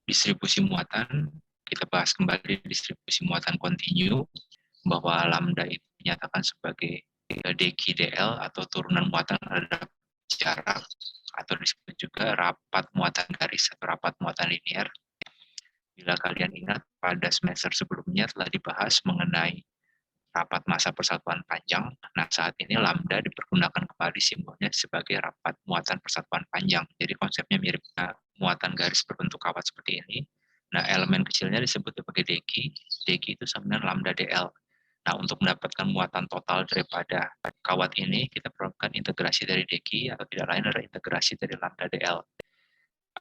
distribusi muatan, kita bahas kembali distribusi muatan kontinu, bahwa lambda itu dinyatakan sebagai dq dl atau turunan muatan terhadap jarak, atau disebut juga rapat muatan garis atau rapat muatan linear. Bila kalian ingat, pada semester sebelumnya telah dibahas mengenai rapat massa persatuan panjang. Nah, saat ini lambda dipergunakan kembali simbolnya sebagai rapat muatan persatuan panjang. Jadi konsepnya mirip muatan garis berbentuk kawat seperti ini. Nah, elemen kecilnya disebut sebagai dq. Dq itu sama dengan lambda dl. Nah, untuk mendapatkan muatan total daripada kawat ini, kita perlukan integrasi dari dq, atau tidak lain adalah integrasi dari lambda dl.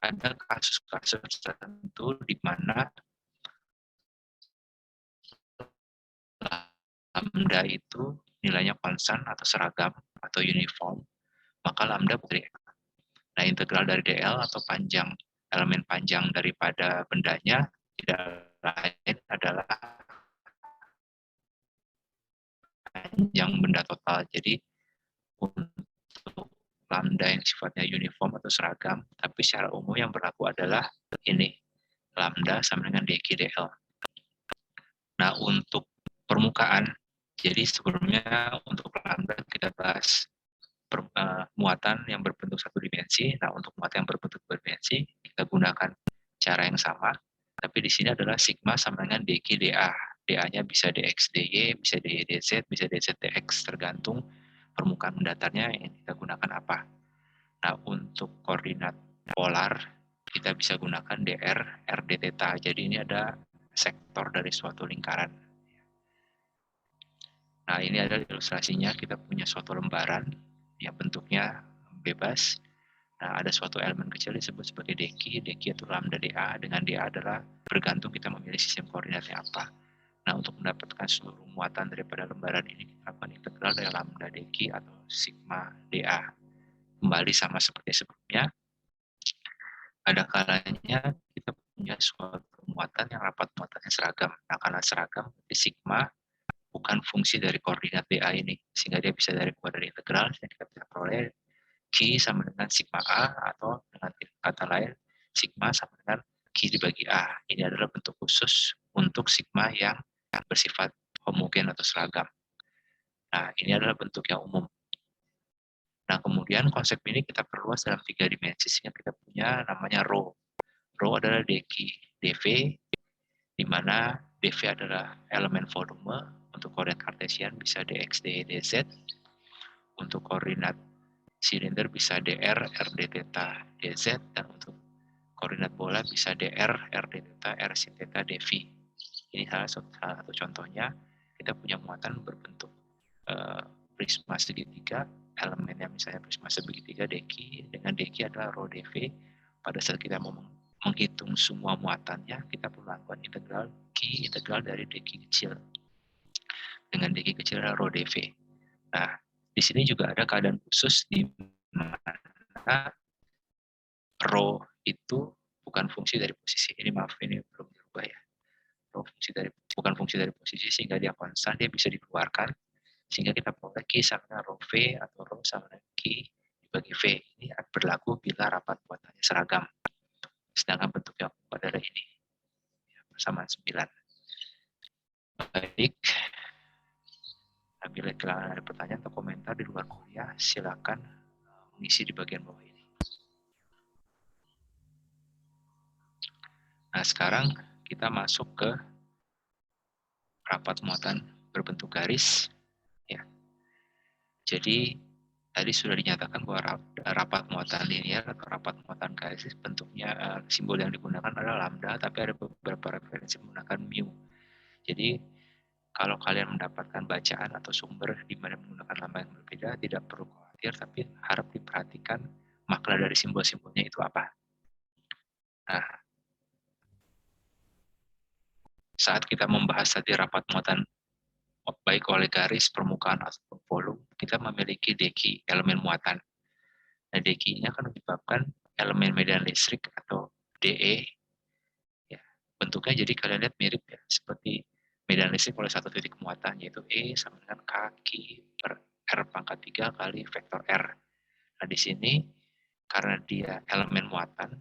Ada kasus-kasus tertentu di mana lambda itu nilainya konstan atau seragam atau uniform, maka lambda beri. Nah, integral dari dl atau panjang, elemen panjang daripada bendanya tidak lain adalah panjang benda total. Jadi untuk lambda yang sifatnya uniform atau seragam, tapi secara umum yang berlaku adalah ini, lambda sama dengan dq dl. Nah, untuk permukaan, jadi sebelumnya untuk lambda kita bahas muatan yang berbentuk satu dimensi. Nah, untuk muatan yang berbentuk berdimensi, kita gunakan cara yang sama, tapi di sini adalah sigma sama dengan dq dA. dA-nya bisa dx dy, bisa dy dz, bisa dz dx, tergantung permukaan mendatarnya yang kita gunakan apa. Nah, untuk koordinat polar, kita bisa gunakan dr, rd theta. Jadi ini ada sektor dari suatu lingkaran. Nah, ini adalah ilustrasinya, kita punya suatu lembaran yang bentuknya bebas. Nah, ada suatu elemen kecil disebut sebagai dq. Dq itu lambda dA, dengan dA adalah bergantung kita memilih sistem koordinatnya apa. Nah, untuk mendapatkan seluruh muatan daripada lembaran ini, kita lakukan integral dari lambda dq atau sigma dA. Kembali sama seperti sebelumnya, ada kalanya kita punya suatu muatan yang rapat muatannya seragam. Nah, karena seragam, di sigma bukan fungsi dari koordinat dA ini, sehingga dia bisa dari koordinat integral, dan kita bisa peroleh Q sama dengan sigma A, atau dengan kata lain, sigma sama dengan Q dibagi A. Ini adalah bentuk khusus untuk sigma yang bersifat homogen atau seragam. Nah, ini adalah bentuk yang umum. Nah, kemudian konsep ini kita perluas dalam 3 dimensi, sehingga kita punya namanya rho. Rho adalah dq dv, di mana dv adalah elemen volume, untuk koordinat kartesian bisa dx dy dz, untuk koordinat silinder bisa dr rd theta dz, dan untuk koordinat bola bisa dr rd theta r sin theta dv. Ini salah satu contohnya, kita punya muatan berbentuk prisma segitiga, elemennya misalnya prisma segitiga dq, dengan dq adalah rho dv. Pada saat kita mau menghitung semua muatannya, kita perlu lakukan integral Q, integral dari dq kecil. Dengan dq kecil adalah rho dv. Nah, di sini juga ada keadaan khusus di mana rho itu bukan fungsi dari posisi. Ini maaf, ini belum dirubah ya. Rho bukan fungsi dari posisi, sehingga dia konstan, dia bisa dikeluarkan, sehingga kita peroleh Q sama dengan rho V, atau rho sama dengan Q dibagi V. Ini berlaku bila rapat muatannya seragam. Sedangkan bentuk yang adalah ini, persamaan 9. Baik, bila ada pertanyaan atau komentar di luar kuliah, silakan mengisi di bagian bawah ini. Nah, sekarang kita masuk ke rapat muatan berbentuk garis. Ya. Jadi, tadi sudah dinyatakan bahwa rapat muatan linear atau rapat muatan garis bentuknya, simbol yang digunakan adalah lambda, tapi ada beberapa referensi menggunakan mu. Jadi, kalau kalian mendapatkan bacaan atau sumber di mana menggunakan lambda yang berbeda, tidak perlu khawatir, tapi harap diperhatikan makna dari simbol-simbolnya itu apa. Nah, saat kita membahas tadi rapat muatan baik oleh garis, permukaan, atau volume, kita memiliki dq, elemen muatan. Nah, dq-nya akan menyebabkan elemen medan listrik atau DE. Ya, bentuknya jadi kalian lihat mirip ya, seperti medan listrik oleh satu titik muatan, yaitu E sama dengan K per R pangkat 3 kali vektor R. Nah, di sini karena dia elemen muatan,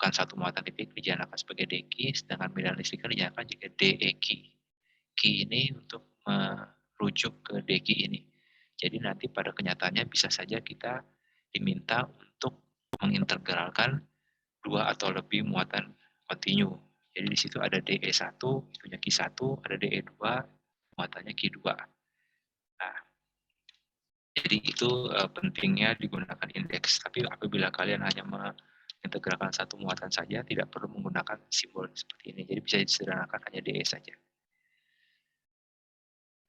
bukan satu muatan titik dijanakan sebagai deki, sedangkan medan listriknya dijanakan jika deki. Ki ini untuk merujuk ke deki ini. Jadi nanti pada kenyataannya bisa saja kita diminta untuk mengintegralkan dua atau lebih muatan kontinu. Jadi di situ ada DE1, itunya Q1, ada DE2, muatannya Q2. Nah, jadi itu pentingnya digunakan indeks. Tapi apabila kalian hanya mengintegralkan satu muatan saja, tidak perlu menggunakan simbol seperti ini. Jadi bisa disederhanakan hanya DE saja.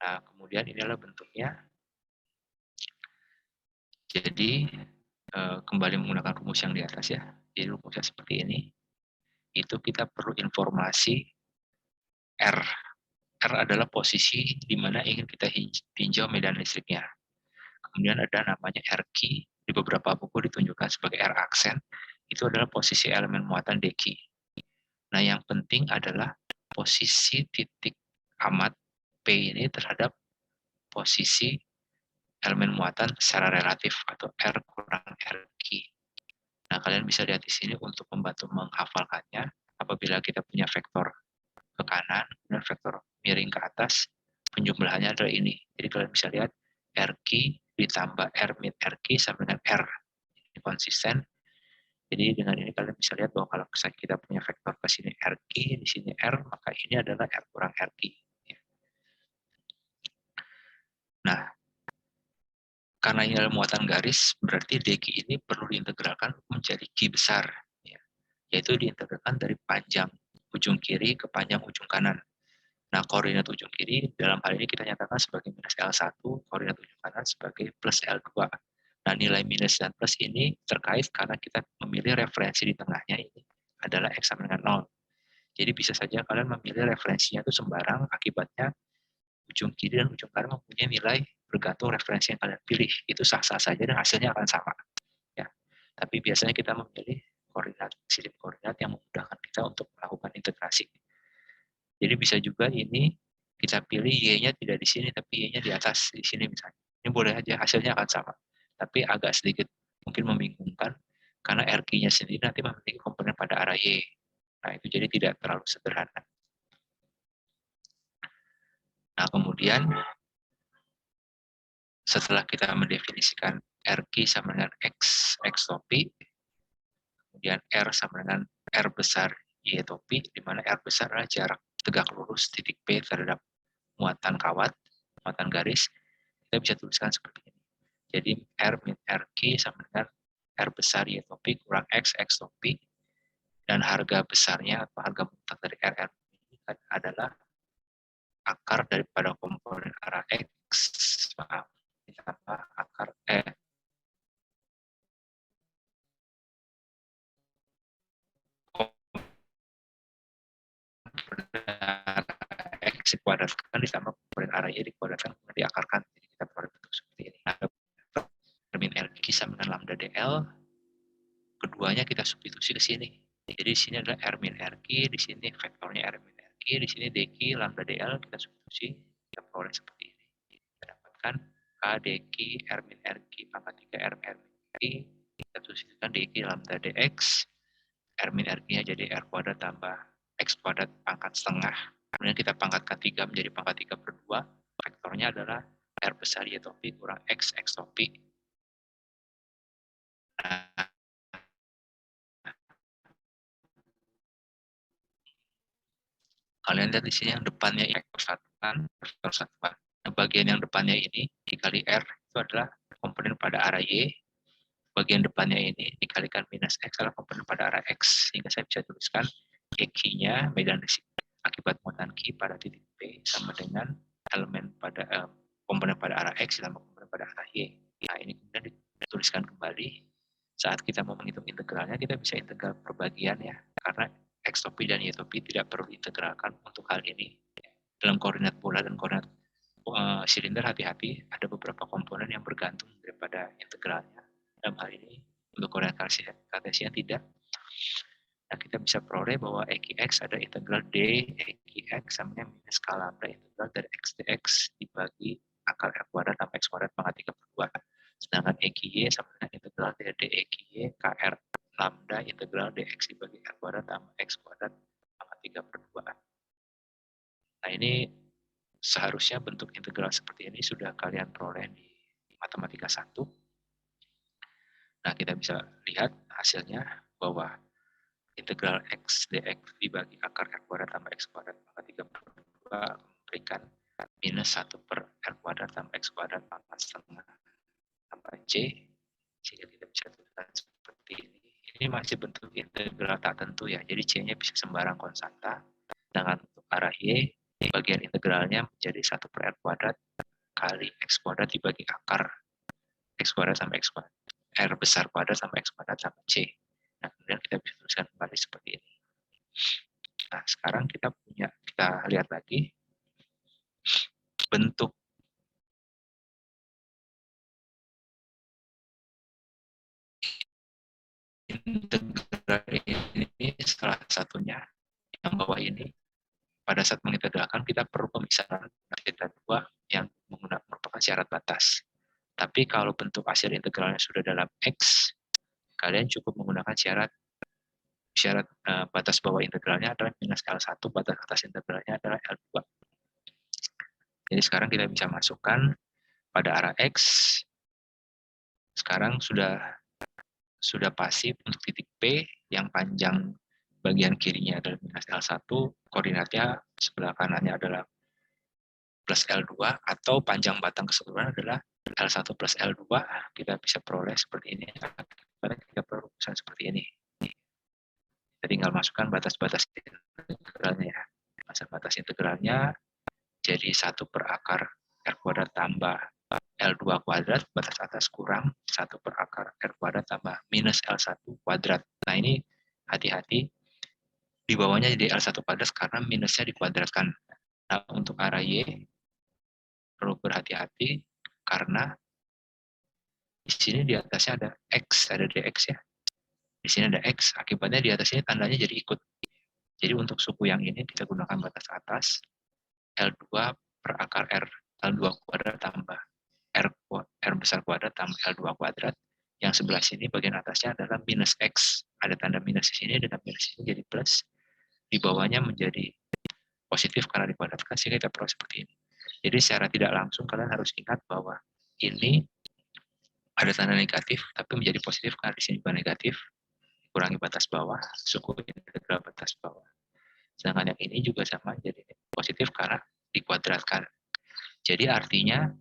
Nah, kemudian inilah bentuknya. Jadi kembali menggunakan rumus yang di atas ya. Jadi rumusnya seperti ini. Itu kita perlu informasi R. R adalah posisi di mana ingin kita tinjau medan listriknya. Kemudian ada namanya R key, di beberapa buku ditunjukkan sebagai R aksen, itu adalah posisi elemen muatan deki. Nah, yang penting adalah posisi titik amat P ini terhadap posisi elemen muatan secara relatif atau R kurang R key. Nah, kalian bisa lihat di sini untuk membantu menghafalkannya, apabila kita punya vektor ke kanan, dan vektor miring ke atas, penjumlahannya adalah ini. Jadi kalian bisa lihat R key ditambah R min R key sama dengan R. Ini konsisten. Jadi dengan ini kalian bisa lihat bahwa kalau kita punya vektor ke sini R key, di sini R, maka ini adalah R kurang R key. Nah, karena ini adalah muatan garis, berarti deki ini perlu diintegralkan menjadi Q besar. Yaitu diintegralkan dari panjang ujung kiri ke panjang ujung kanan. Nah, koordinat ujung kiri dalam hal ini kita nyatakan sebagai minus L1, koordinat ujung kanan sebagai plus L2. Nah, nilai minus dan plus ini terkait karena kita memilih referensi di tengahnya ini adalah X sama dengan 0. Jadi bisa saja kalian memilih referensinya itu sembarang, akibatnya ujung kiri dan ujung kanan mempunyai nilai bergantung referensi yang kalian pilih. Itu sah-sah saja dan hasilnya akan sama. Ya. Tapi biasanya kita memilih sistem koordinat yang memudahkan kita untuk melakukan integrasi. Jadi bisa juga ini kita pilih Y-nya tidak di sini, tapi Y-nya di atas, di sini misalnya. Ini boleh aja, hasilnya akan sama. Tapi agak sedikit mungkin membingungkan, karena RQ-nya sendiri nanti memiliki komponen pada arah Y. Nah, itu jadi tidak terlalu sederhana. Nah, kemudian setelah kita mendefinisikan RQ sama dengan X topi, kemudian R sama dengan R besar Y topi, di mana R besar adalah jarak tegak lurus titik P terhadap muatan kawat, muatan garis, kita bisa tuliskan seperti ini. Jadi R min RQ sama dengan R besar Y topi kurang X topi, dan harga besarnya atau harga mutlak dari RR ini adalah akar daripada komponen arah X, maaf, ditambah akar X dikuadratkan ditambah komponen arah Y dikuadratkan kemudian diakarkan. Jadi kita peroleh bentuk seperti ini. Nah, min LQ sama dengan lambda DL, keduanya kita substitusi ke sini. Jadi di sini adalah R min RQ, di sini vektornya R min RQ, di sini DQ lambda DL kita substitusi, kita peroleh seperti ini. Kita dapatkan A DQ R min RQ pangkat 3 R min RQ, kita substitusikan DQ lambda DX, R min RQ-nya jadi R kuadrat tambah X kuadrat pangkat setengah. Kemudian kita pangkatkan 3 menjadi pangkat 3 per 2. Vektornya adalah R besar Y topi kurang X topi. Nah, kalian lihat di sini yang depannya vektor satuan. Nah, bagian yang depannya ini dikali R itu adalah komponen pada arah Y. Bagian depannya ini dikalikan minus X adalah komponen pada arah X. Sehingga saya bisa tuliskan Q-nya medan listrik akibat muatan Q pada titik P sama dengan elemen pada komponen pada arah X ditambah komponen pada arah Y. Nah, ini kemudian dituliskan kembali. Saat kita mau menghitung integralnya, kita bisa integral perbagian ya. Karena X topi dan Y topi tidak perlu diintegralkan untuk hal ini. Dalam koordinat bola dan koordinat silinder hati-hati, ada beberapa komponen yang bergantung daripada integralnya. Dalam hal ini, untuk koordinat kartesian tidak. Nah, kita bisa peroleh bahwa EQX ada integral D EQX sama dengan minus K lambda integral dari X dx dibagi akar R kuadrat tambah X kuadrat pangkat 3 per 2. Sedangkan EQY sama dengan integral dari D EQY KR lambda integral dx dibagi r kuadrat tambah x kuadrat tambah 3/2. Nah, ini seharusnya bentuk integral seperti ini sudah kalian peroleh di matematika 1. Nah, kita bisa lihat hasilnya bahwa integral x dx dibagi akar r kuadrat tambah x kuadrat pangkat 3/2 memberikan minus 1/r kuadrat tambah x kuadrat pangkat setengah tambah c, sehingga kita bisa tuliskan seperti ini. Ini masih bentuk integral tak tentu ya, jadi c-nya bisa sembarang konstanta. Dengan untuk arah y, bagian integralnya menjadi 1/r kuadrat kali x kuadrat dibagi akar x kuadrat sama x kuadrat, r besar kuadrat sama x kuadrat sama c. Nah, kemudian kita bisa tuliskan kembali seperti ini. Nah, sekarang kita lihat lagi bentuk integral ini, salah satunya yang bawah ini. Pada saat mengintegralkan kita perlu pemisahan theta 2 yang merupakan syarat batas. Tapi kalau bentuk hasil integralnya sudah dalam x, kalian cukup menggunakan syarat batas bawah integralnya adalah minus L1, batas atas integralnya adalah L2. Jadi sekarang kita bisa masukkan pada arah x, sekarang sudah pasif untuk titik P yang panjang bagian kirinya adalah minus L1, koordinatnya sebelah kanannya adalah plus L2, atau panjang batang keseluruhan adalah L1 plus L2, kita bisa peroleh seperti ini. Kita perlu rumusan seperti ini. Kita tinggal masukkan batas-batas integralnya ya. Batas integralnya jadi 1 per akar R kuadrat tambah L2 kuadrat, batas atas kurang 1 per akar R kuadrat tambah minus L1 kuadrat. Nah, ini hati-hati, di bawahnya jadi L1 kuadrat karena minusnya dikuadratkan. Nah, untuk arah Y, perlu berhati-hati karena di sini di atasnya ada X, ada DX ya. Di sini ada X, akibatnya di atas ini tandanya jadi ikut. Jadi untuk suku yang ini kita gunakan batas atas L2 per akar R, L2 kuadrat tambah R besar kuadrat tambah L2 kuadrat. Yang sebelah sini bagian atasnya adalah minus X. Ada tanda minus di sini, dengan minus ini jadi plus. Di bawahnya menjadi positif karena dikuadratkan, sehingga kita peroleh seperti ini. Jadi secara tidak langsung kalian harus ingat bahwa ini ada tanda negatif, tapi menjadi positif karena di sini juga negatif. Kurangi batas bawah, suku integral batas bawah. Sedangkan yang ini juga sama, jadi positif karena dikuadratkan. Jadi artinya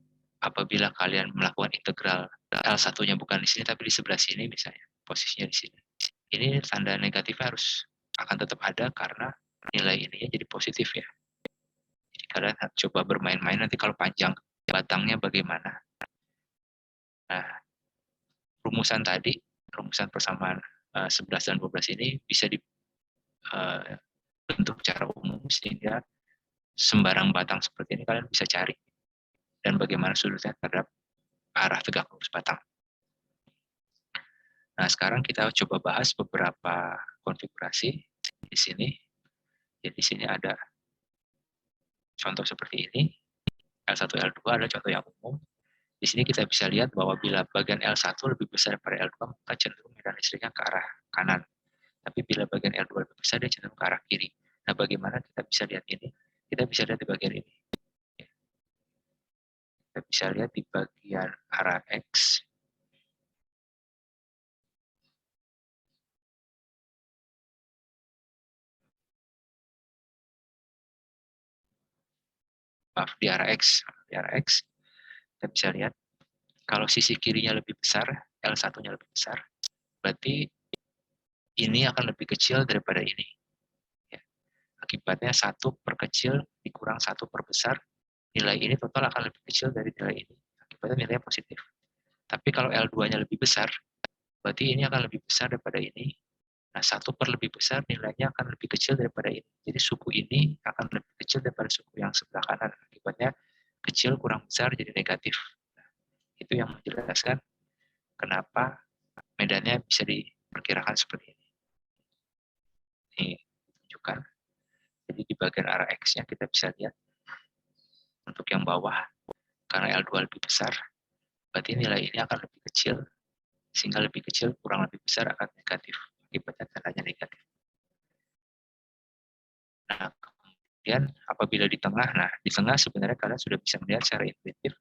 apabila kalian melakukan integral L1-nya bukan di sini tapi di sebelah sini misalnya, posisinya di sini. Ini tanda negatifnya akan tetap ada karena nilai ininya jadi positif ya. Jadi kalian coba bermain-main nanti kalau panjang batangnya bagaimana. Nah, rumusan tadi, rumusan persamaan 11 dan 12 ini bisa dibentuk secara umum sehingga sembarang batang seperti ini kalian bisa cari dan bagaimana sudutnya terhadap arah tegak lurus batang. Nah, sekarang kita coba bahas beberapa konfigurasi di sini. Jadi di sini ada contoh seperti ini. L1, L2 adalah contoh yang umum. Di sini kita bisa lihat bahwa bila bagian L1 lebih besar daripada L2, maka cenderung medan listriknya ke arah kanan. Tapi bila bagian L2 lebih besar, dia cenderung ke arah kiri. Nah, bagaimana kita bisa lihat ini? Kita bisa lihat di bagian ini. Kita bisa lihat di bagian arah X. Maaf, di arah X. Di arah X, kita bisa lihat kalau sisi kirinya lebih besar, L1-nya lebih besar, berarti ini akan lebih kecil daripada ini. Ya. Akibatnya 1 per kecil dikurang 1 per besar, nilai ini total akan lebih kecil dari nilai ini. Akibatnya nilainya positif. Tapi kalau L2-nya lebih besar, berarti ini akan lebih besar daripada ini. Nah, 1 per lebih besar nilainya akan lebih kecil daripada ini. Jadi suku ini akan lebih kecil daripada suku yang sebelah kanan. Akibatnya kecil kurang besar jadi negatif. Nah, itu yang menjelaskan kenapa medannya bisa diperkirakan seperti ini. Ini tunjukkan. Jadi di bagian arah X-nya kita bisa lihat untuk yang bawah, karena L2 lebih besar, berarti nilai ini akan lebih kecil sehingga lebih kecil kurang lebih besar akan negatif, akibatnya tandanya negatif. Nah, kemudian apabila di tengah, nah di tengah sebenarnya kalian sudah bisa melihat secara intuitif,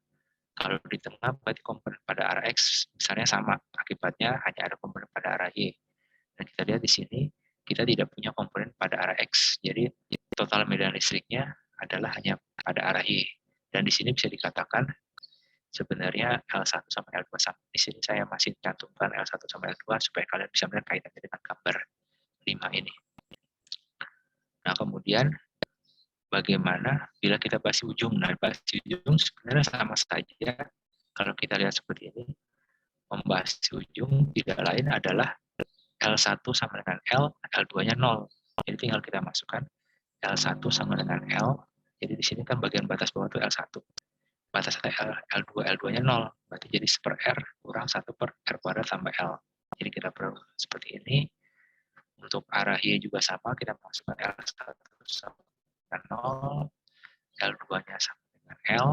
kalau di tengah berarti komponen pada arah X misalnya sama, akibatnya hanya ada komponen pada arah Y. Dan kita lihat di sini, kita tidak punya komponen pada arah X. Jadi total medan listriknya adalah hanya pada arah Y. Dan di sini bisa dikatakan sebenarnya L1 sama L2 sama. Di sini saya masih cantumkan L1 sama L2 supaya kalian bisa melihat kaitannya dengan gambar 5 ini. Nah, kemudian bagaimana bila kita basi ujung? Nah, basi ujung sebenarnya sama saja. Kalau kita lihat seperti ini, membahas ujung tidak lain adalah L1 sama dengan L, L2-nya 0. Jadi tinggal kita masukkan L1 sama dengan L. Jadi di sini kan bagian batas bawah itu L1. Batas L2, L2-nya 0. Berarti jadi 1 per R kurang 1 per R kuadrat tambah L. Jadi kita perlu seperti ini. Untuk arah Y juga sama, kita masukkan L1 sama dengan 0, L2-nya sama dengan L.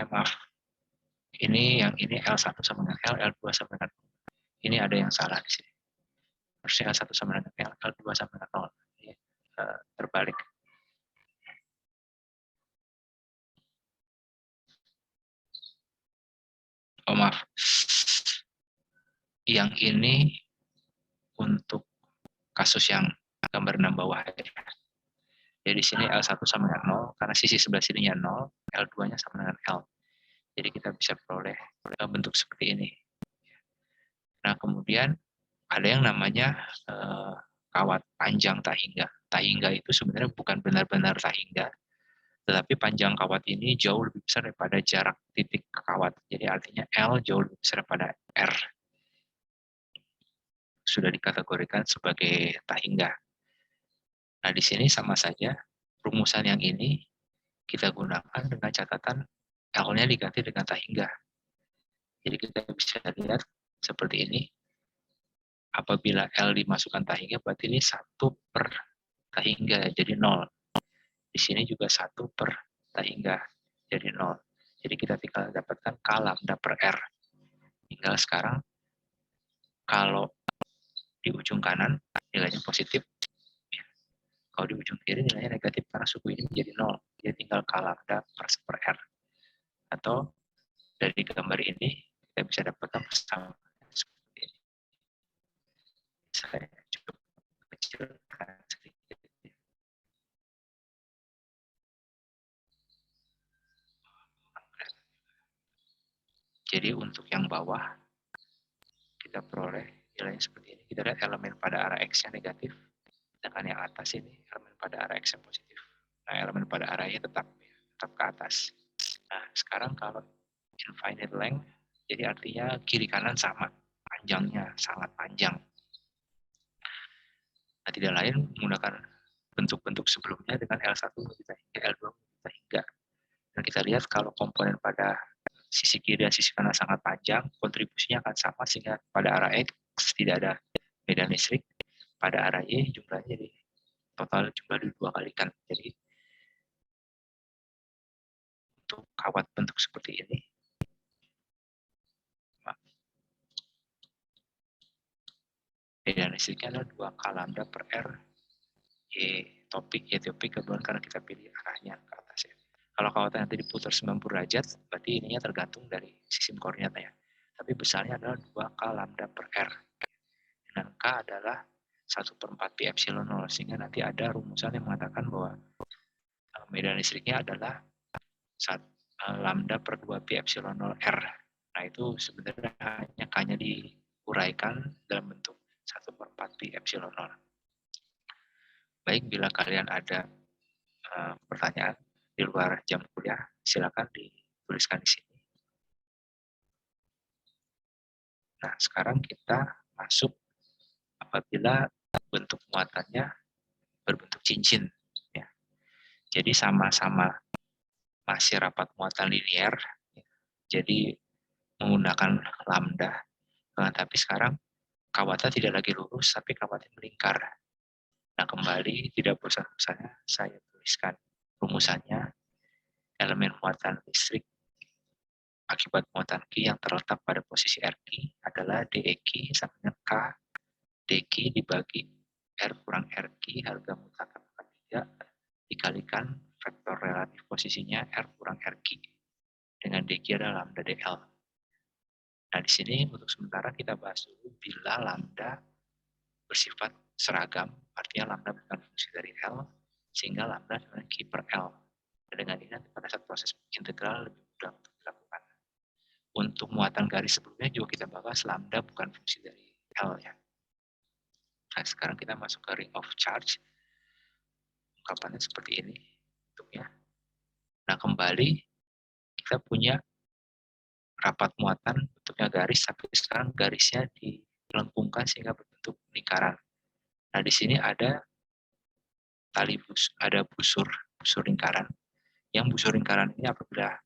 Maaf, ini L1 sama dengan L, L2 sama dengan 0. Ini ada yang salah di sini. Harusnya L1 sama dengan L, L2 sama dengan 0. Ini terbalik. Oh maaf, yang ini untuk kasus yang gambar 6 bawah ya. Jadi di sini L1 sama dengan 0, karena sisi sebelah sininya 0, L2-nya sama dengan L. Jadi kita bisa peroleh bentuk seperti ini. Nah, kemudian ada yang namanya kawat panjang tahingga. Tahingga itu sebenarnya bukan benar-benar tahingga, tetapi panjang kawat ini jauh lebih besar daripada jarak titik kawat. Jadi artinya L jauh lebih besar daripada R. Sudah dikategorikan sebagai tahingga. Nah, di sini sama saja, rumusan yang ini kita gunakan dengan catatan L-nya diganti dengan tahingga. Jadi kita bisa lihat seperti ini. Apabila L dimasukkan tahingga, berarti ini 1 per tahingga, jadi 0. Di sini juga 1 per tahingga, jadi 0. Jadi kita tinggal dapatkan K lambda per R. Tinggal sekarang, kalau di ujung kanan nilainya positif, kalau di ujung kiri nilainya negatif karena suku ini menjadi 0. Jadi tinggal K lambda per R. Atau dari gambar ini kita bisa dapatkan persamaan seperti ini. Saya cukup kecilkan sedikit. Jadi untuk yang bawah kita peroleh nilainya seperti ini. Kita lihat elemen pada arah X yang negatif, sedangkan yang atas ini elemen pada arah X yang positif. Nah, elemen pada arahnya tetap ke atas. Nah, sekarang kalau infinite length, jadi artinya kiri kanan sama, panjangnya sangat panjang. Nah, tidak lain menggunakan bentuk-bentuk sebelumnya dengan L1 kita hingga L2 kita hingga. Dan kita lihat kalau komponen pada sisi kiri dan sisi kanan sangat panjang, kontribusinya akan sama sehingga pada arah X tidak ada medan listrik, pada arah Y jumlahnya jadi total jumlah dua kalikan. Jadi untuk kawat bentuk seperti ini, medan listriknya adalah 2 K lambda per R Y topik kebetulan karena kita pilih arahnya ke atas ya. Kalau kawatnya nanti diputar 90 derajat, berarti ininya tergantung dari sistem koordinatnya. Tapi besarnya adalah 2 K lambda per R. Dan K adalah 1 per 4 pi epsilon 0, sehingga nanti ada rumusan yang mengatakan bahwa medan listriknya adalah lambda per 2 pi epsilon 0 R. Nah, itu sebenarnya hanya K-nya diuraikan dalam bentuk 1 per 4 pi epsilon 0. Baik, bila kalian ada pertanyaan di luar jam kuliah, silakan dituliskan di sini. Nah, sekarang kita masuk apabila bentuk muatannya berbentuk cincin. Ya. Jadi sama-sama masih rapat muatan linear, jadi menggunakan lambda. Nah, tapi sekarang kawatnya tidak lagi lurus, tapi kawatnya melingkar. Nah, kembali tidak bosan-bosannya saya tuliskan rumusannya. elemen muatan listrik akibat muatan Q yang terletak pada posisi RQ adalah DEQ sama dengan K DQ dibagi R kurang RQ harga mutlak pangkat 3 dikalikan vektor relatif posisinya R kurang RQ dengan DQ adalah lambda DL. Nah, di sini untuk sementara kita bahas dulu bila lambda bersifat seragam, artinya lambda bukan fungsi dari L, sehingga lambda dengan Q per L. Dan dengan ini nanti pada saat proses integral lebih mudah untuk dilakukan. Untuk muatan garis sebelumnya juga kita bahas lambda bukan fungsi dari L ya. Nah, sekarang kita masuk ke ring of charge. Ungkapannya seperti ini bentuknya. Nah, kembali kita punya rapat muatan bentuknya garis, tapi sekarang garisnya dilengkungkan sehingga berbentuk lingkaran. Nah, di sini ada ada busur lingkaran. Yang busur lingkaran ini apabila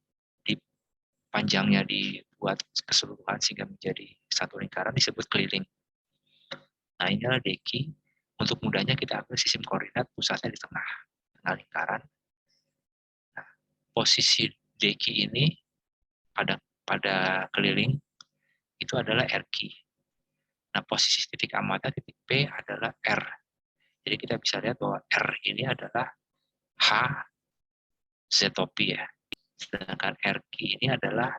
panjangnya dibuat keseluruhan sehingga menjadi satu lingkaran disebut keliling. Nah, inilah DQ. Untuk mudahnya kita ambil sistem koordinat pusatnya di tengah lingkaran. Nah, posisi DQ ini pada keliling itu adalah RQ. Nah, posisi titik amata titik P adalah R. Jadi kita bisa lihat bahwa R ini adalah H Z topi ya. Sedangkan RQ ini adalah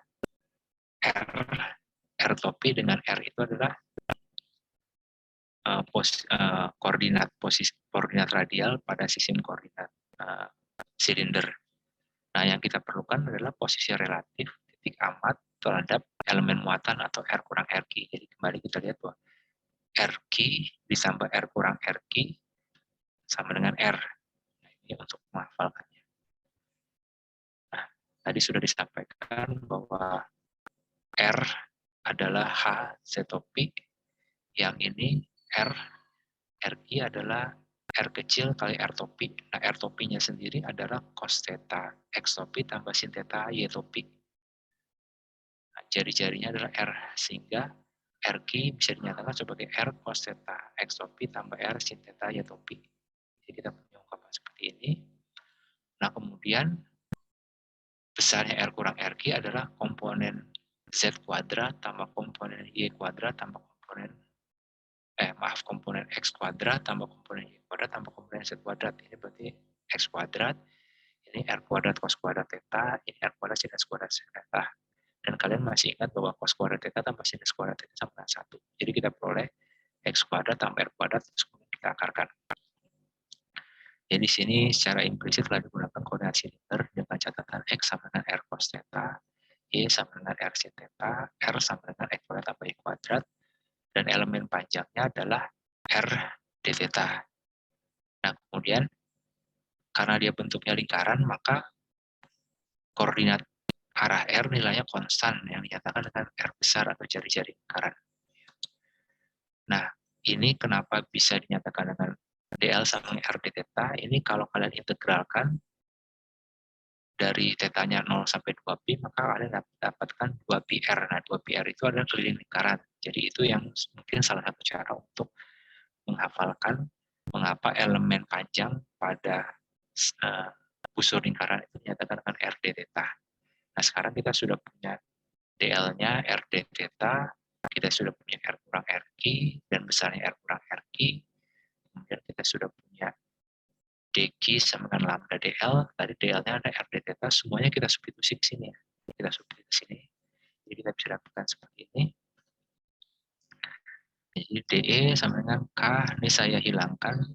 R topi dengan R itu adalah koordinat radial pada sistem koordinat silinder. Nah, yang kita perlukan adalah posisi relatif titik amat terhadap elemen muatan atau R kurang RQ. Jadi kembali kita lihat bahwa RQ ditambah R kurang RQ sama dengan R. Nah, ini untuk menghafalkannya. Nah, tadi sudah disampaikan bahwa R adalah H Z topi, yang ini RQ adalah R kecil kali R topi. Nah, R topinya sendiri adalah cos theta X topi tambah sin theta Y topi. Nah, jari-jarinya adalah R, sehingga RQ bisa dinyatakan sebagai R cos theta X topi tambah R sin theta Y topi. Jadi kita punya ungkapan seperti ini. Nah, kemudian besarnya R kurang RQ adalah komponen Z kuadrat tambah komponen Y kuadrat tambah komponen X kuadrat tambah komponen Y kuadrat tambah komponen Z kuadrat. Ini berarti X kuadrat, ini R kuadrat cos kuadrat theta, ini R kuadrat sinus kuadrat theta. Dan kalian masih ingat bahwa cos kuadrat theta tambah sinus kuadrat theta sama dengan 1. Jadi kita peroleh X kuadrat tambah R kuadrat, terus kemudian kita akarkan. Jadi di sini secara implisit telah digunakan koordinat silinder dengan catatan X sama dengan R cos theta, Y sama dengan R sin theta, R sama dengan X kuadrat tambah Y kuadrat, dan elemen panjangnya adalah R d theta. Nah, kemudian karena dia bentuknya lingkaran, maka koordinat arah R nilainya konstan yang dinyatakan dengan R besar atau jari-jari lingkaran. Nah, ini kenapa bisa dinyatakan dengan DL sama R d theta? Ini kalau kalian integralkan dari tetanya 0 sampai 2pi, maka kalian dapatkan 2πr. Nah, 2πr itu adalah keliling lingkaran. Jadi itu yang mungkin salah satu cara untuk menghafalkan mengapa elemen panjang pada busur lingkaran itu dinyatakan dengan R d theta. Nah, sekarang kita sudah punya DL-nya R d theta, kita sudah punya R kurang RQ, dan besarnya R kurang RQ, kemudian kita sudah punya DQ sama dengan lambda DL, tadi DL-nya ada R d theta, semuanya kita substitusi ke sini ya. Kita substitusi ke sini. Jadi kita bisa dapatkan seperti ini. Jadi DE sama dengan K, ini saya hilangkan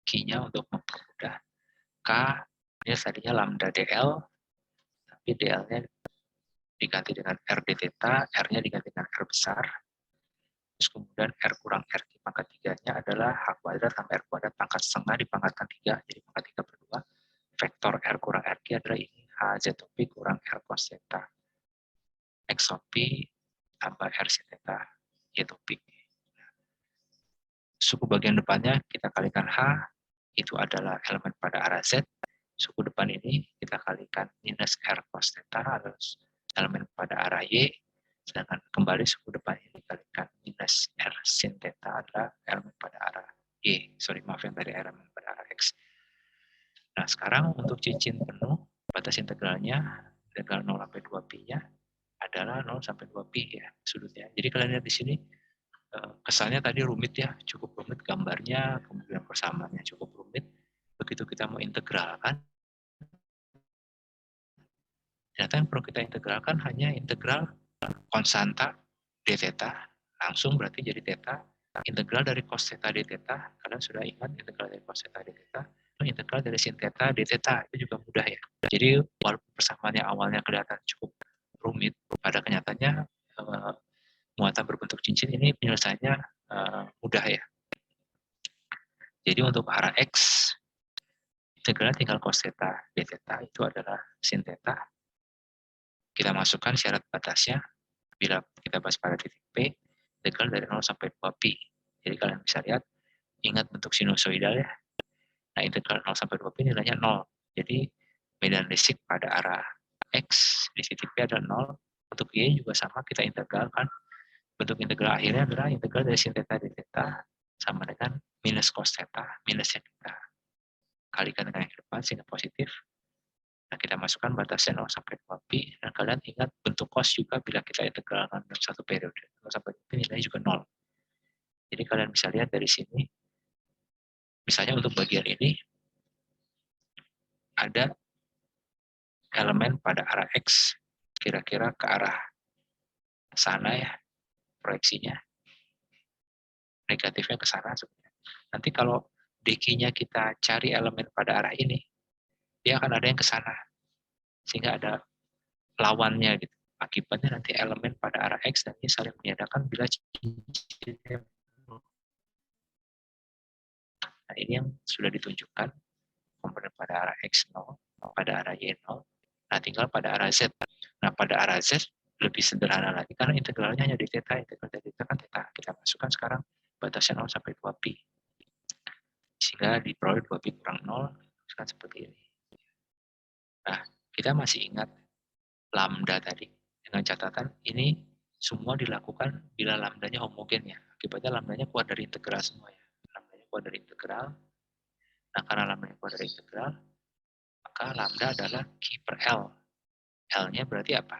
Q-nya untuk mempermudah. K, ini tadinya lambda DL, tapi DL-nya diganti dengan R d theta, R-nya diganti dengan R besar, terus kemudian R kurang R pangkat 3-nya adalah H kuadrat tambah R kuadrat pangkat setengah dipangkatkan 3, jadi pangkat 3 per 2. Vektor R kurang RQ adalah ini, H Z topi kurang R cos theta. X topi tambah R sin theta Y topi. Suku bagian depannya kita kalikan H, itu adalah elemen pada arah Z. Suku depan ini kita kalikan minus R cos theta adalah elemen pada arah Y. Sedangkan kembali suku depan ini dikalikan minus R sin theta adalah elemen pada arah Y. Sorry, maaf yang tadi elemen pada arah X. Nah, sekarang untuk cincin penuh batas integralnya, integral 0 sampai 2pi-nya adalah 0 sampai 2pi ya sudutnya. Jadi kalian lihat di sini kesannya tadi rumit ya, cukup rumit gambarnya, kemudian persamaannya cukup rumit. Begitu kita mau integralkan, ternyata yang perlu kita integralkan hanya integral konstanta d theta, langsung berarti jadi theta. Integral dari cos theta d theta, kalian sudah ingat integral dari cos theta d theta, integral dari sin theta d theta, itu juga mudah ya. Jadi walaupun persamaan yang awalnya kelihatan cukup rumit, pada kenyataannya muatan berbentuk cincin ini penyelesaiannya mudah ya. Jadi untuk arah X, integralnya tinggal cos theta d theta, itu adalah sin theta. Kita masukkan syarat batasnya, bila kita bahas pada titik P, integral dari 0 sampai 2pi. Jadi kalian bisa lihat, ingat bentuk sinusoidal ya. Nah, integral 0 sampai 2pi nilainya 0. Jadi medan listrik pada arah X di titik P adalah 0. Untuk Y juga sama, kita integralkan. Bentuk integral akhirnya adalah integral dari sin theta d theta sama dengan minus cos theta, minusnya kita kalikan dengan yang ke depan sehingga positif. Nah, kita masukkan batasnya 0 sampai 2pi, dan kalian ingat bentuk cos juga bila kita integralkan dalam satu periode 0 sampai 2pi nilainya juga 0. Jadi kalian bisa lihat dari sini, misalnya untuk bagian ini ada elemen pada arah X, kira-kira ke arah sana ya, proyeksinya. Negatifnya ke sana sebenarnya. Nanti kalau DQ-nya kita cari elemen pada arah ini, dia akan ada yang ke sana. Sehingga ada lawannya gitu. Akibatnya nanti elemen pada arah X dan Y saling meniadakan bila cincinnya. Nah, ini yang sudah ditunjukkan komponen pada arah X 0, pada arah Y 0. Nah, tinggal pada arah Z. Nah, pada arah Z lebih sederhana lagi karena integralnya hanya di theta, integral dari theta kan theta. Kita masukkan sekarang batasnya 0 sampai 2pi. Sehingga diperoleh 2pi kurang 0, kan seperti ini. Nah, kita masih ingat lambda tadi. Dengan catatan ini semua dilakukan bila lambdanya homogen ya. Akibatnya lambdanya keluar dari integral semua ya. Lambdanya keluar dari integral. Nah, karena lambdanya keluar dari integral, maka lambda adalah Q per L. L-nya berarti apa?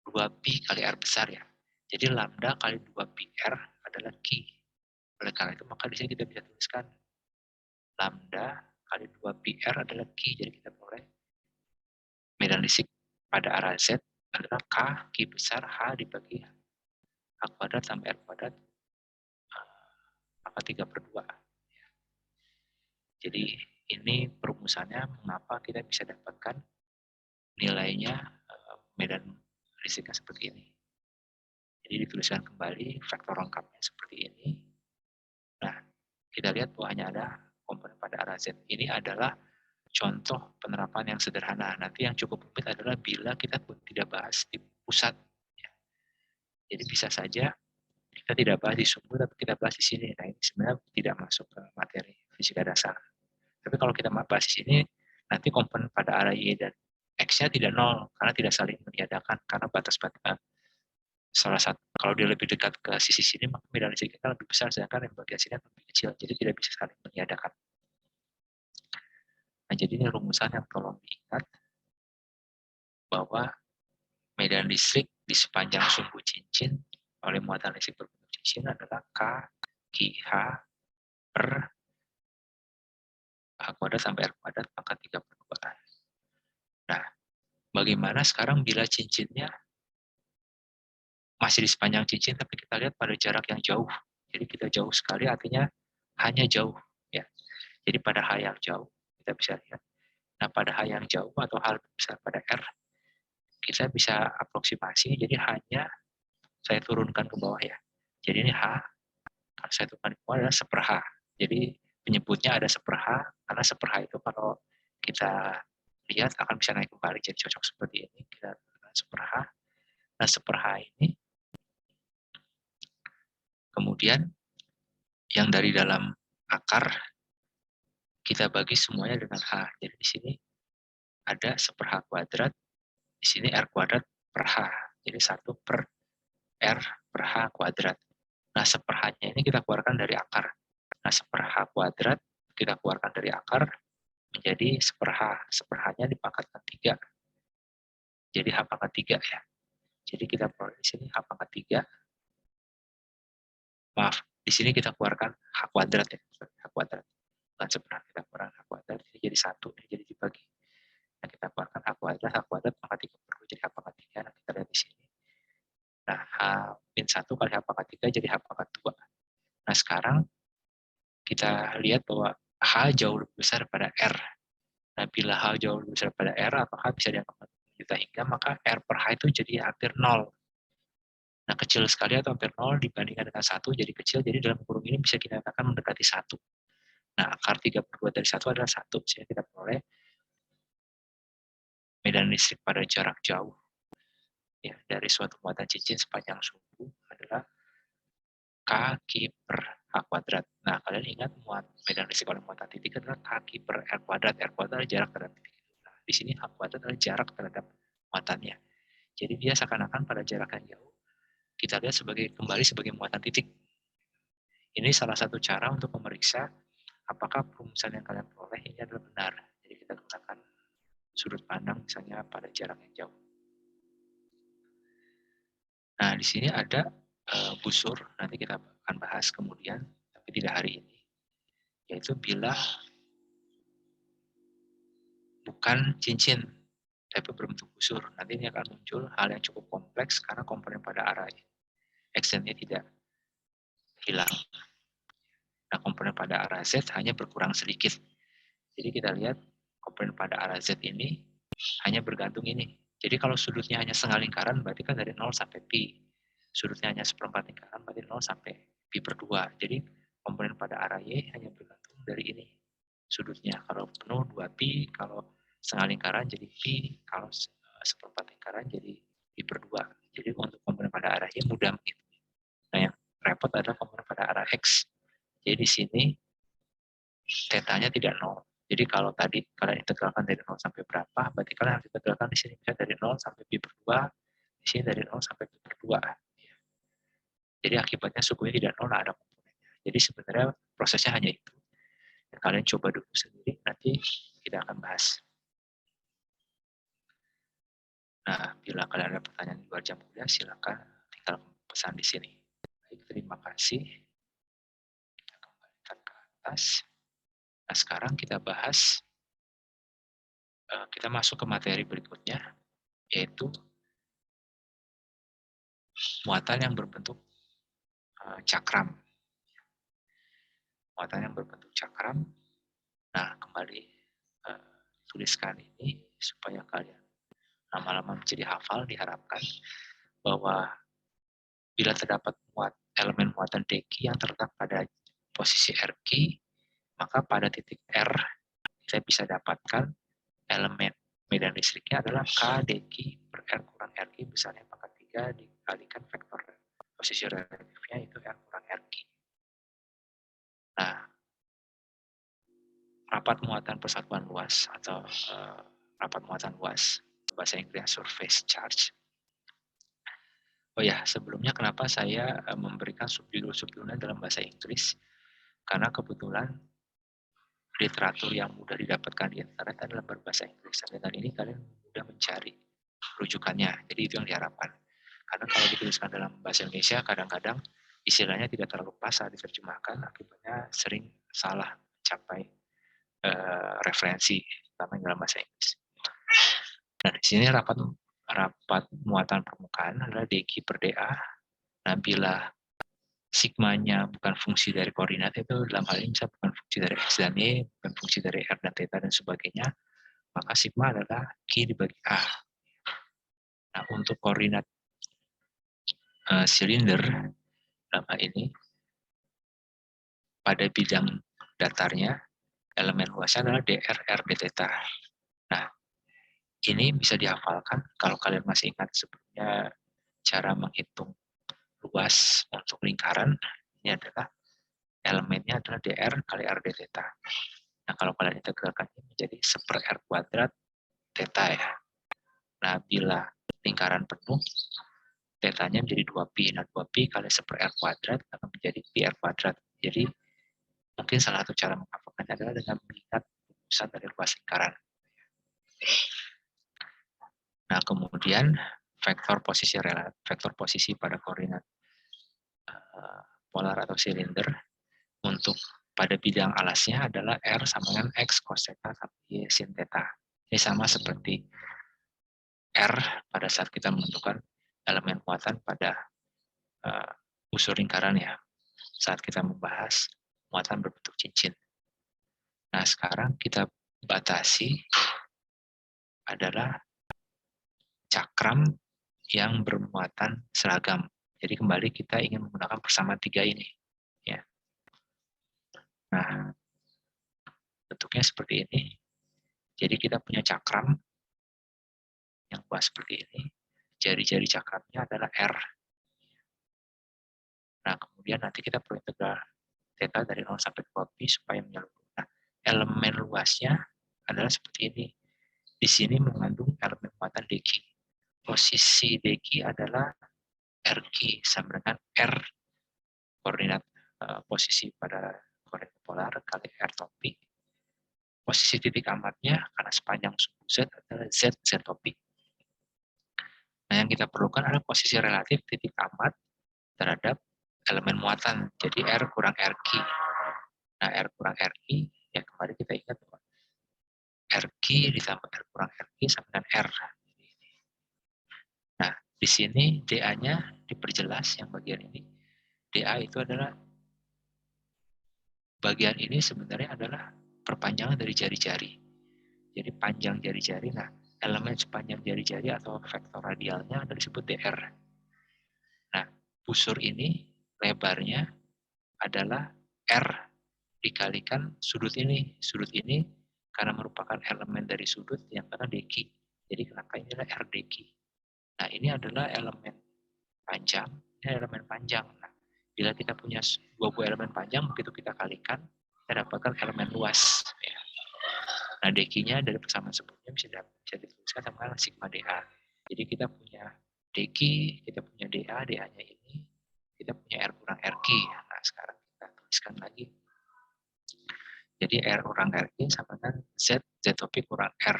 2pi kali R besar ya. Jadi lambda kali 2pi R adalah Q. Oleh karena itu, maka di sini kita bisa tuliskan lambda kali 2pi R adalah Q. Jadi kita boleh medan listrik pada arah Z adalah K, Q besar, H dibagi H kuadrat sampai R kuadrat, maka 3/2. Jadi ini perumusannya mengapa kita bisa dapatkan nilainya medan listriknya seperti ini. Jadi dituliskan kembali vektor lengkapnya seperti ini. Nah, kita lihat bahwa hanya ada komponen pada arah Z. Ini adalah contoh penerapan yang sederhana. Nanti yang cukup rumit adalah bila kita tidak bahas di pusat. Ya. Jadi bisa saja kita tidak bahas di sumbu, tapi kita bahas di sini. Nah, ini sebenarnya tidak masuk ke materi fisika dasar. Tapi kalau kita bahas di sini, nanti komponen pada arah Y dan X-nya tidak 0, karena tidak saling meniadakan, karena batas-batas salah satu, kalau dia lebih dekat ke sisi sini, maka medan listrik kita lebih besar, sedangkan yang bagian sini lebih kecil, jadi tidak bisa saling meniadakan. Nah, jadi ini rumusan yang tolong diingat, bahwa medan listrik di sepanjang sumbu cincin oleh muatan listrik berbentuk cincin adalah K, QH per H kuadrat sampai R kuadrat, maka 3/2. Nah, bagaimana sekarang bila cincinnya masih di sepanjang cincin, tapi kita lihat pada jarak yang jauh. Jadi kita jauh sekali, artinya hanya jauh. Ya. Jadi pada H yang jauh, kita bisa lihat. Nah, pada H yang jauh atau hal besar pada R, kita bisa aproksimasi, jadi hanya saya turunkan ke bawah ya. Jadi ini H, saya turunkan ke bawah adalah 1/H. Jadi penyebutnya ada 1/H, karena 1/H itu kalau kita lihat akan bisa naik kembali, jadi cocok seperti ini. Kita turunkan 1/H. Nah, 1/H ini kemudian yang dari dalam akar kita bagi semuanya dengan H. Jadi di sini ada 1/H kuadrat, di sini R kuadrat per H. Jadi 1 per R per H kuadrat. Nah, 1/H-nya ini kita keluarkan dari akar. Nah, 1/H kuadrat kita keluarkan dari akar menjadi 1/H. 1/H-nya dipangkatkan 3. Jadi H pangkat 3 ya. Jadi kita peroleh di sini H pangkat 3. Maaf, di sini kita keluarkan H kuadrat ya. H kuadrat. Bukan sebenarnya kita keluarkan H kuadrat, ini jadi 1, ini jadi dibagi. Nah, kita keluarkan H kuadrat pangkat 3 per 2 jadi H pangkat 3. Nah, kita lihat di sini. Nah, H-1 kali H pangkat 3 jadi H pangkat 2. Nah, sekarang kita lihat bahwa H jauh lebih besar daripada R. Nah, bila H jauh lebih besar daripada R, atau H bisa dianggap kita hingga, maka R per H itu jadi hampir 0. Nah, kecil sekali atau hampir 0 dibandingkan dengan 1 jadi kecil, jadi dalam kurung ini bisa kita katakan mendekati 1. Nah, akar 3 per 2 dari 1 adalah 1, sehingga kita peroleh medan listrik pada jarak jauh ya, dari suatu muatan cincin sepanjang sumbu adalah K per H kuadrat. Nah, kalian ingat medan listrik pada muatan titik adalah K per R kuadrat. R kuadrat adalah jarak terhadap titik. Nah, di sini H kuadrat adalah jarak terhadap muatannya. Jadi dia seakan-akan pada jarak yang jauh kita lihat kembali sebagai muatan titik. Ini salah satu cara untuk memeriksa apakah perumusan yang kalian peroleh ini adalah benar. Jadi kita gunakan sudut pandang misalnya pada jarak yang jauh. Nah, di sini ada busur, nanti kita akan bahas kemudian, tapi tidak hari ini. Yaitu bila bukan cincin, tapi berbentuk busur. Nanti ini akan muncul hal yang cukup kompleks karena komponen pada arah X-nya tidak hilang. Nah, komponen pada arah Z hanya berkurang sedikit. Jadi kita lihat komponen pada arah Z ini hanya bergantung ini. Jadi kalau sudutnya hanya setengah lingkaran, berarti kan dari 0 sampai pi. Sudutnya hanya seperempat lingkaran, berarti 0 sampai pi per 2. Jadi komponen pada arah Y hanya bergantung dari ini. Sudutnya, kalau penuh 2 pi, kalau setengah lingkaran jadi pi, kalau seperempat lingkaran jadi pi per 2. Jadi untuk komponen pada arah Y mudah menghitung. Nah, yang repot adalah komponen pada arah X. Jadi di sini tetanya tidak 0. Jadi kalau tadi kalian integralkan dari 0 sampai berapa, berarti kalian harus integralkan di sini misalnya dari 0 sampai pi per 2, di sini dari 0 sampai pi per 2. Jadi akibatnya sukunya tidak 0, ada komponennya. Jadi sebenarnya prosesnya hanya itu. Dan kalian coba dulu sendiri, nanti kita akan bahas. Nah, bila kalian ada pertanyaan di luar jam kuliah, silakan tinggal pesan di sini. Baik, terima kasih. Kita kembalikan ke atas. Nah, sekarang kita bahas, kita masuk ke materi berikutnya, yaitu muatan yang berbentuk cakram. Muatan yang berbentuk cakram. Nah, kembali tuliskan ini supaya kalian lama-lama menjadi hafal. Diharapkan bahwa bila terdapat elemen muatan deki yang terletak pada posisi RQ, maka pada titik R kita bisa dapatkan elemen medan listriknya adalah K deki per R kurang RQ besarnya pangkat 3 dikalikan vektor posisi relatifnya itu R kurang RQ. Nah, rapat muatan persatuan luas atau rapat muatan luas, bahasa Inggrisnya surface charge. Oh ya, sebelumnya kenapa saya memberikan subjudul-subjudulnya dalam bahasa Inggris? Karena kebetulan literatur yang mudah didapatkan di internet adalah berbahasa Inggris. Dengan ini kalian mudah mencari rujukannya. Jadi itu yang diharapkan. Karena kalau dituliskan dalam bahasa Indonesia, kadang-kadang istilahnya tidak terlalu pas saat diterjemahkan, akibatnya sering salah mencapai referensi, terutama dalam bahasa Inggris. Nah, di sini rapat muatan permukaan adalah dq per dA. Nah, bila sigmanya bukan fungsi dari koordinat, itu dalam hal ini bisa bukan fungsi dari X dan Y, bukan fungsi dari R dan Theta dan sebagainya, maka sigma adalah Q dibagi A. Nah, untuk koordinat silinder, dalam hal ini, pada bidang datarnya, elemen luasnya adalah dr, r, d, theta. Nah, ini bisa dihafalkan kalau kalian masih ingat sebelumnya cara menghitung luas untuk lingkaran. Ini adalah elemennya adalah dr kali r d theta. Nah, kalau kalian integralkan ini menjadi 1/r kuadrat theta ya. Nah, bila lingkaran penuh, tetanya menjadi 2pi. Nah, 2pi kali 1/r kuadrat akan menjadi pi r kuadrat. Jadi, mungkin salah satu cara menghafalkannya adalah dengan mengingat pusat dari luas lingkaran. Nah, kemudian vektor posisi pada koordinat polar atau silinder untuk pada bidang alasnya adalah R sama dengan X cos theta sampai Y sin theta. Ini sama seperti R pada saat kita menentukan elemen muatan pada busur lingkaran ya, saat kita membahas muatan berbentuk cincin. Nah, sekarang kita batasi adalah cakram yang bermuatan seragam. Jadi kembali kita ingin menggunakan persamaan tiga ini. Ya. Nah, bentuknya seperti ini. Jadi kita punya cakram yang luas seperti ini. Jari-jari cakramnya adalah R. Nah, kemudian nanti kita perlu integral theta dari 0 sampai 2pi supaya menyeluruh. Nah, elemen luasnya adalah seperti ini. Di sini mengandung elemen muatan dq. Posisi dq adalah rq sama dengan r koordinat posisi pada koordinat polar kali r topi. Posisi titik amatnya karena sepanjang suku z adalah z topi. Nah, yang kita perlukan adalah posisi relatif titik amat terhadap elemen muatan. Jadi R kurang RQ. Nah, R kurang RQ, ya kembali kita ingat bahwa RQ ditambah R kurang RQ sama dengan R. Nah, di sini DA-nya diperjelas yang bagian ini. DA itu adalah bagian ini sebenarnya adalah perpanjangan dari jari-jari. Jadi panjang jari-jari, nah elemen sepanjang jari-jari atau vektor radialnya adalah disebut DR. Nah, busur ini lebarnya adalah R dikalikan sudut ini. Sudut ini karena merupakan elemen dari sudut yang kena dq. Jadi kenapa ini adalah R dq. Nah, ini adalah elemen panjang, ini elemen panjang. Nah, bila kita punya dua buah elemen panjang, begitu kita kalikan, kita dapatkan elemen luas. Ya. Nah, dq-nya dari persamaan sebelumnya bisa dituliskan sama sigma dA. Jadi kita punya dq, kita punya dA, dA-nya ini, kita punya R kurang RQ. Nah, sekarang kita tuliskan lagi. Jadi R kurang RQ sama dengan Z topi kurang R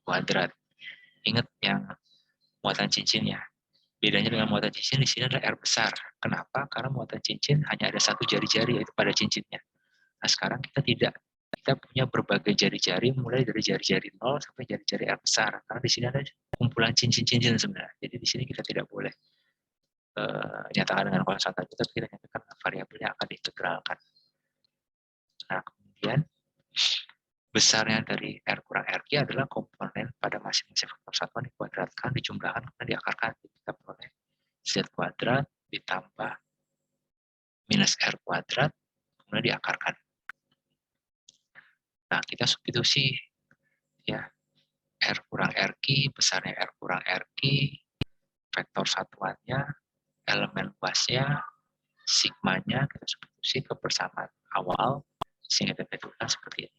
kuadrat. Ingat yang muatan cincinnya. Bedanya dengan muatan cincin di sini adalah R besar. Kenapa? Karena muatan cincin hanya ada satu jari-jari yaitu pada cincinnya. Nah, sekarang kita tidak. Kita punya berbagai jari-jari mulai dari jari-jari 0 sampai jari-jari R besar. Karena di sini ada kumpulan cincin-cincin sebenarnya. Jadi di sini kita tidak boleh nyatakan dengan konstanta itu, tapi kita nyatakan variabelnya akan diintegralkan. Nah, kemudian besarnya dari R kurang RQ adalah komponen pada masing-masing faktor satuan dikuadratkan, dijumlahkan, kemudian diakarkan. Kita peroleh Z kuadrat ditambah minus R kuadrat, kemudian diakarkan. Nah, kita substitusi ya R kurang RQ, besarnya R kurang RQ, vektor satuannya, elemen luasnya, sigmanya, kita substitusi ke persamaan awal, sehingga kita bentukkan seperti ini.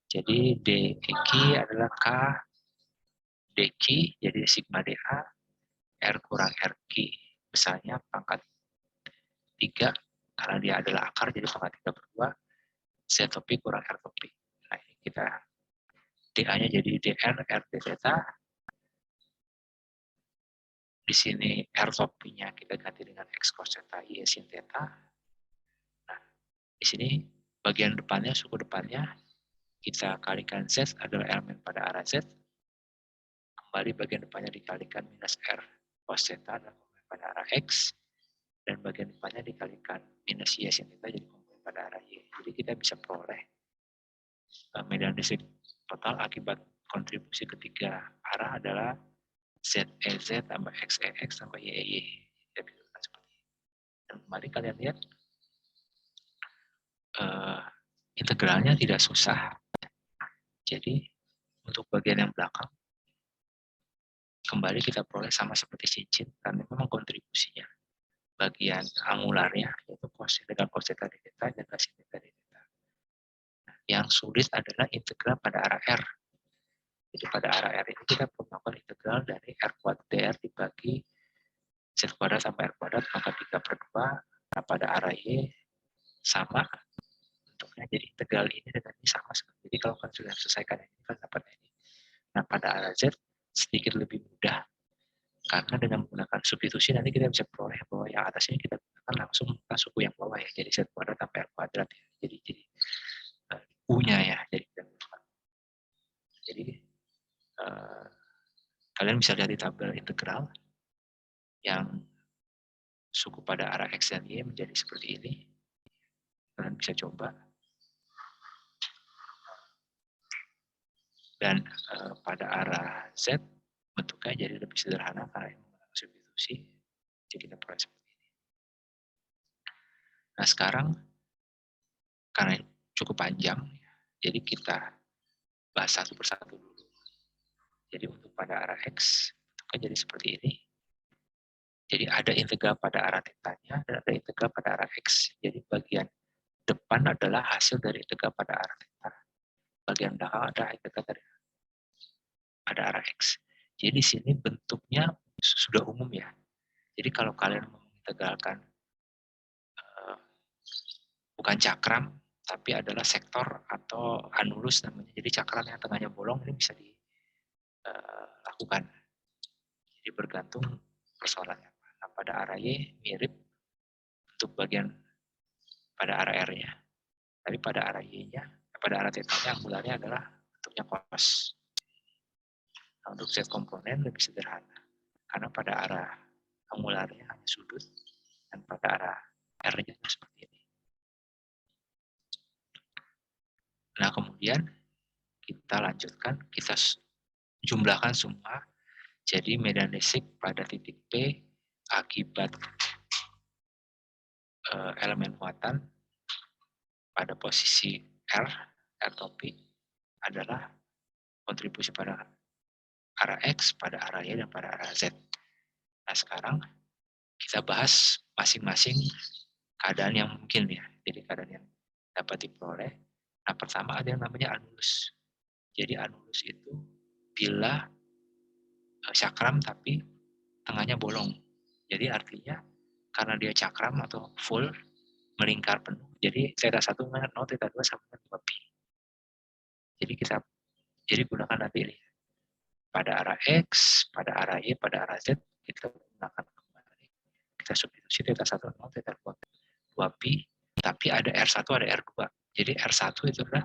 Jadi dq adalah K dq, jadi sigma dA, R kurang RQ besarnya pangkat 3, karena dia adalah akar, jadi pangkat 3 per 2, Z topi kurang R topi. Nah, ini kita dA-nya jadi dN, R d theta. Di sini R topinya kita ganti dengan X cos theta, Y sin theta. Nah, di sini bagian depannya, suku depannya, kita kalikan Z adalah elemen pada arah Z. Kembali bagian depannya dikalikan minus R cos theta adalah komponen pada arah X. Dan bagian depannya dikalikan minus Y sin theta jadi komponen pada arah Y. Jadi kita bisa peroleh medan listrik total akibat kontribusi ketiga arah adalah ZEZ tambah XEX tambah YEY. Dan kembali kalian lihat integralnya tidak susah. Jadi untuk bagian yang belakang kembali kita peroleh sama seperti cincin karena memang kontribusinya bagian angularnya yaitu dengan cos theta d theta dan sin theta d theta. Yang sulit adalah integral pada arah R. Jadi pada arah R ini kita perlu melakukan integral dari R kuadrat dr dibagi Z kuadrat sampai R kuadrat maka 3 per 2. Nah, pada arah Y sama bentuknya. Jadi integral ini dengan ini sama. Jadi kalau kan sudah selesaikan ini kan dapat ini. Nah, pada arah Z sedikit lebih mudah, karena dengan menggunakan substitusi nanti kita bisa peroleh bahwa yang atas ini kita gunakan langsung suku yang bawah ya, jadi Z kuadrat tambah R kuadrat ya, jadi U-nya ya, jadi kalian bisa lihat di tabel integral yang suku pada arah X dan Y menjadi seperti ini. Kalian bisa coba. Dan pada arah Z bentuknya jadi lebih sederhana karena menggunakan substitusi. Jadi kita peroleh seperti ini. Nah sekarang karena cukup panjang, jadi kita bahas satu persatu dulu. Jadi untuk pada arah X bentuknya jadi seperti ini. Jadi ada integral pada arah θ-nya dan ada integral pada arah X. Jadi bagian depan adalah hasil dari integral pada arah θ. Bagian belakang ada integral dari pada arah X. Jadi di sini bentuknya sudah umum ya. Jadi kalau kalian mengintegralkan bukan cakram, tapi adalah sektor atau anulus namanya. Jadi cakram yang tengahnya bolong ini bisa dilakukan. Jadi bergantung persoalannya. Nah, pada arah Y mirip untuk bagian pada arah R-nya. Tapi pada arah Y-nya, pada arah θ-nya angularnya adalah bentuknya cos. Nah, untuk Z komponen lebih sederhana. Karena pada arah angularnya hanya sudut, dan pada arah R-nya seperti ini. Nah, kemudian kita lanjutkan, kita jumlahkan semua. Jadi medan listrik pada titik P akibat elemen muatan pada posisi R topi adalah kontribusi pada arah X, pada arah Y, dan pada arah Z. Nah, sekarang kita bahas masing-masing keadaan yang mungkin ya. Jadi keadaan yang dapat diperoleh. Nah, pertama ada yang namanya anulus. Jadi anulus itu bila cakram tapi tengahnya bolong. Jadi artinya karena dia cakram atau full melingkar penuh. Jadi θ1 dengan 0, θ2 sama dengan 2pi. Jadi gunakan nanti ini. Pada arah X, pada arah Y, pada arah Z, kita gunakan kembali. Kita substitusi θ1 0, θ2 2pi, tapi ada R1, ada R2. Jadi R1 itu adalah,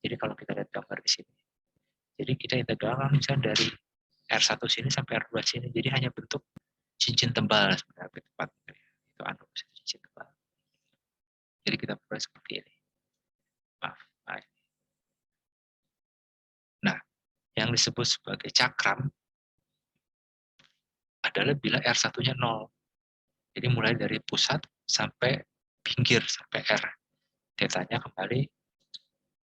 jadi kalau kita lihat gambar di sini, jadi kita integralkan misalnya dari R1 sini sampai R2 sini, jadi hanya bentuk cincin tebal sebenarnya lebih tepat. Itu anulus cincin tebal. Jadi kita peroleh seperti ini. Maaf. Nah, yang disebut sebagai cakram adalah bila R1-nya 0. Jadi mulai dari pusat sampai pinggir, sampai R. Θ-nya kembali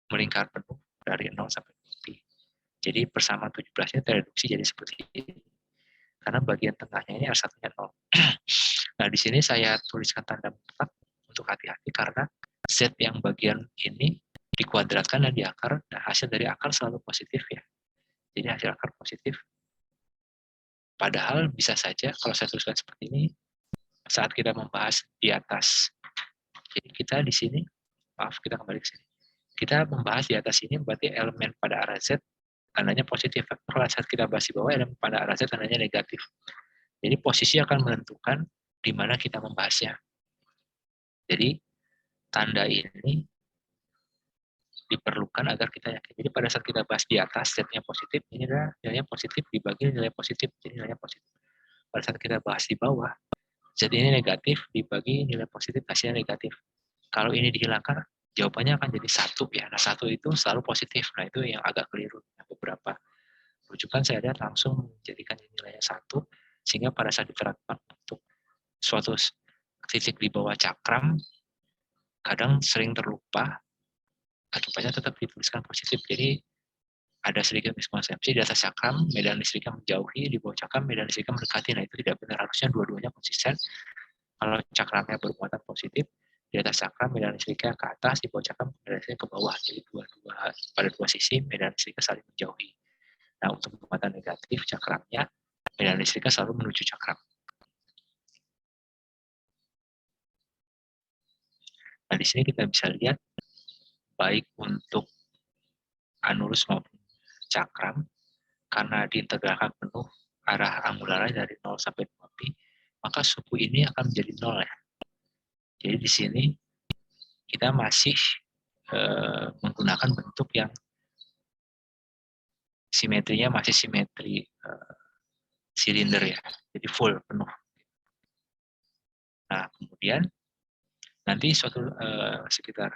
melingkar penuh dari 0 sampai pi. Jadi persamaan 17-nya tereduksi jadi seperti ini. Karena bagian tengahnya ini R1-nya 0. Nah, di sini saya tuliskan tanda mutlak untuk hati-hati karena Z yang bagian ini dikuadratkan dan diakar, dan hasil dari akar selalu positif ya. Jadi hasil akar positif. Padahal bisa saja kalau saya tuliskan seperti ini, saat kita membahas di atas. Jadi kita di sini, maaf kita kembali ke sini. Kita membahas di atas ini berarti elemen pada arah Z tandanya positif. Kalau saat kita bahas di bawah, elemen pada arah Z tandanya negatif. Jadi posisi akan menentukan di mana kita membahasnya. Jadi tanda ini diperlukan agar kita yakin. Jadi pada saat kita bahas di atas Z-nya positif, ini adalah nilainya positif dibagi nilai positif, jadi nilainya positif. Pada saat kita bahas di bawah, Z ini negatif dibagi nilai positif, hasilnya negatif. Kalau ini dihilangkan, jawabannya akan jadi 1 ya. Nah, 1 itu selalu positif. Nah, itu yang agak keliru. Nah, beberapa rujukan saya lihat langsung menjadikan nilainya 1, sehingga pada saat diterapkan untuk suatu titik di bawah cakram, kadang sering terlupa, akibatnya tetap dituliskan positif. Jadi ada sedikit miskonsepsi, di atas cakram medan listriknya menjauhi, di bawah cakram medan listriknya mendekati. Nah, itu tidak benar, harusnya dua-duanya konsisten. Kalau cakramnya bermuatan positif, di atas cakram medan listriknya ke atas, di bawah cakram medan listriknya ke bawah. Jadi pada dua sisi medan listriknya saling menjauhi. Nah, untuk bermuatan negatif cakramnya, medan listriknya selalu menuju cakram. Nah, di sini kita bisa lihat baik untuk anulus maupun cakram, karena diintegralkan penuh arah angularnya dari 0 sampai 2pi, maka suku ini akan menjadi 0 ya. Jadi di sini kita masih menggunakan bentuk yang simetrinya masih simetri silinder ya, jadi full penuh. Nah kemudian nanti sekitar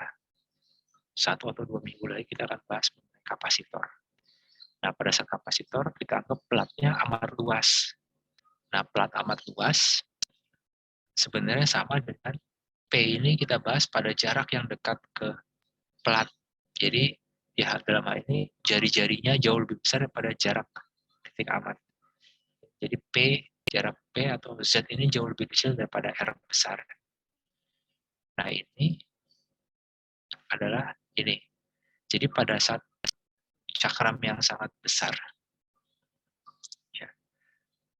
1 atau 2 minggu lagi kita akan bahas mengenai kapasitor. Nah pada saat kapasitor kita anggap platnya amat luas. Nah plat amat luas sebenarnya sama dengan P ini kita bahas pada jarak yang dekat ke plat. Jadi ya dalam hal ini jari-jarinya jauh lebih besar daripada jarak titik amat. Jadi jarak P atau Z ini jauh lebih kecil daripada R besar. Nah ini adalah ini. Jadi pada saat cakram yang sangat besar, ya,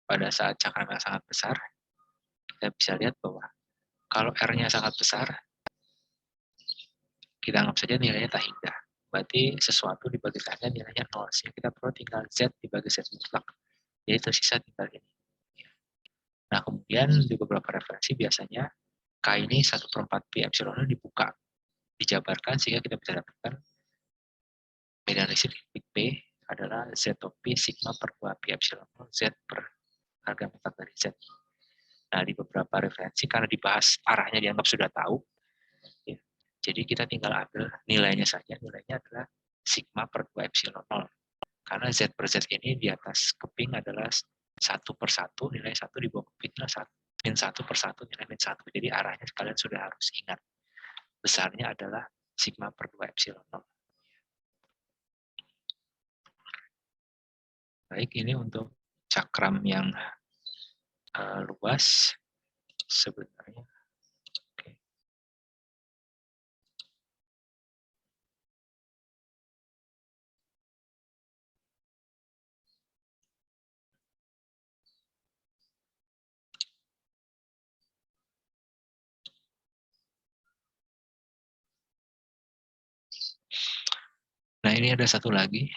pada saat cakram yang sangat besar, kita bisa lihat bahwa kalau R-nya sangat besar, kita anggap saja nilainya tak hingga. Berarti sesuatu dibagi tanda nilainya 0. Sehingga kita perlu tinggal Z dibagi Z mutlak. Jadi tersisa tinggal ini. Nah kemudian di beberapa referensi biasanya K ini 1/4 pi epsilon dibuka, dijabarkan sehingga kita bisa dapatkan medan listrik titik P adalah Z pi sigma per 2 pi epsilon Z per harga mutlak dari Z. Nah di beberapa referensi karena dibahas arahnya dianggap sudah tahu, ya, jadi kita tinggal ambil nilainya saja. Nilainya adalah sigma per 2 epsilon 0. Karena Z per Z ini di atas keping adalah 1/1, nilai 1 di bawah keping adalah min 1/1, nilai min 1. Jadi arahnya kalian sudah harus ingat. Besarnya adalah sigma per 2 epsilon 0. Baik, ini untuk cakram yang luas sebenarnya. Oke. Nah, ini ada satu lagi.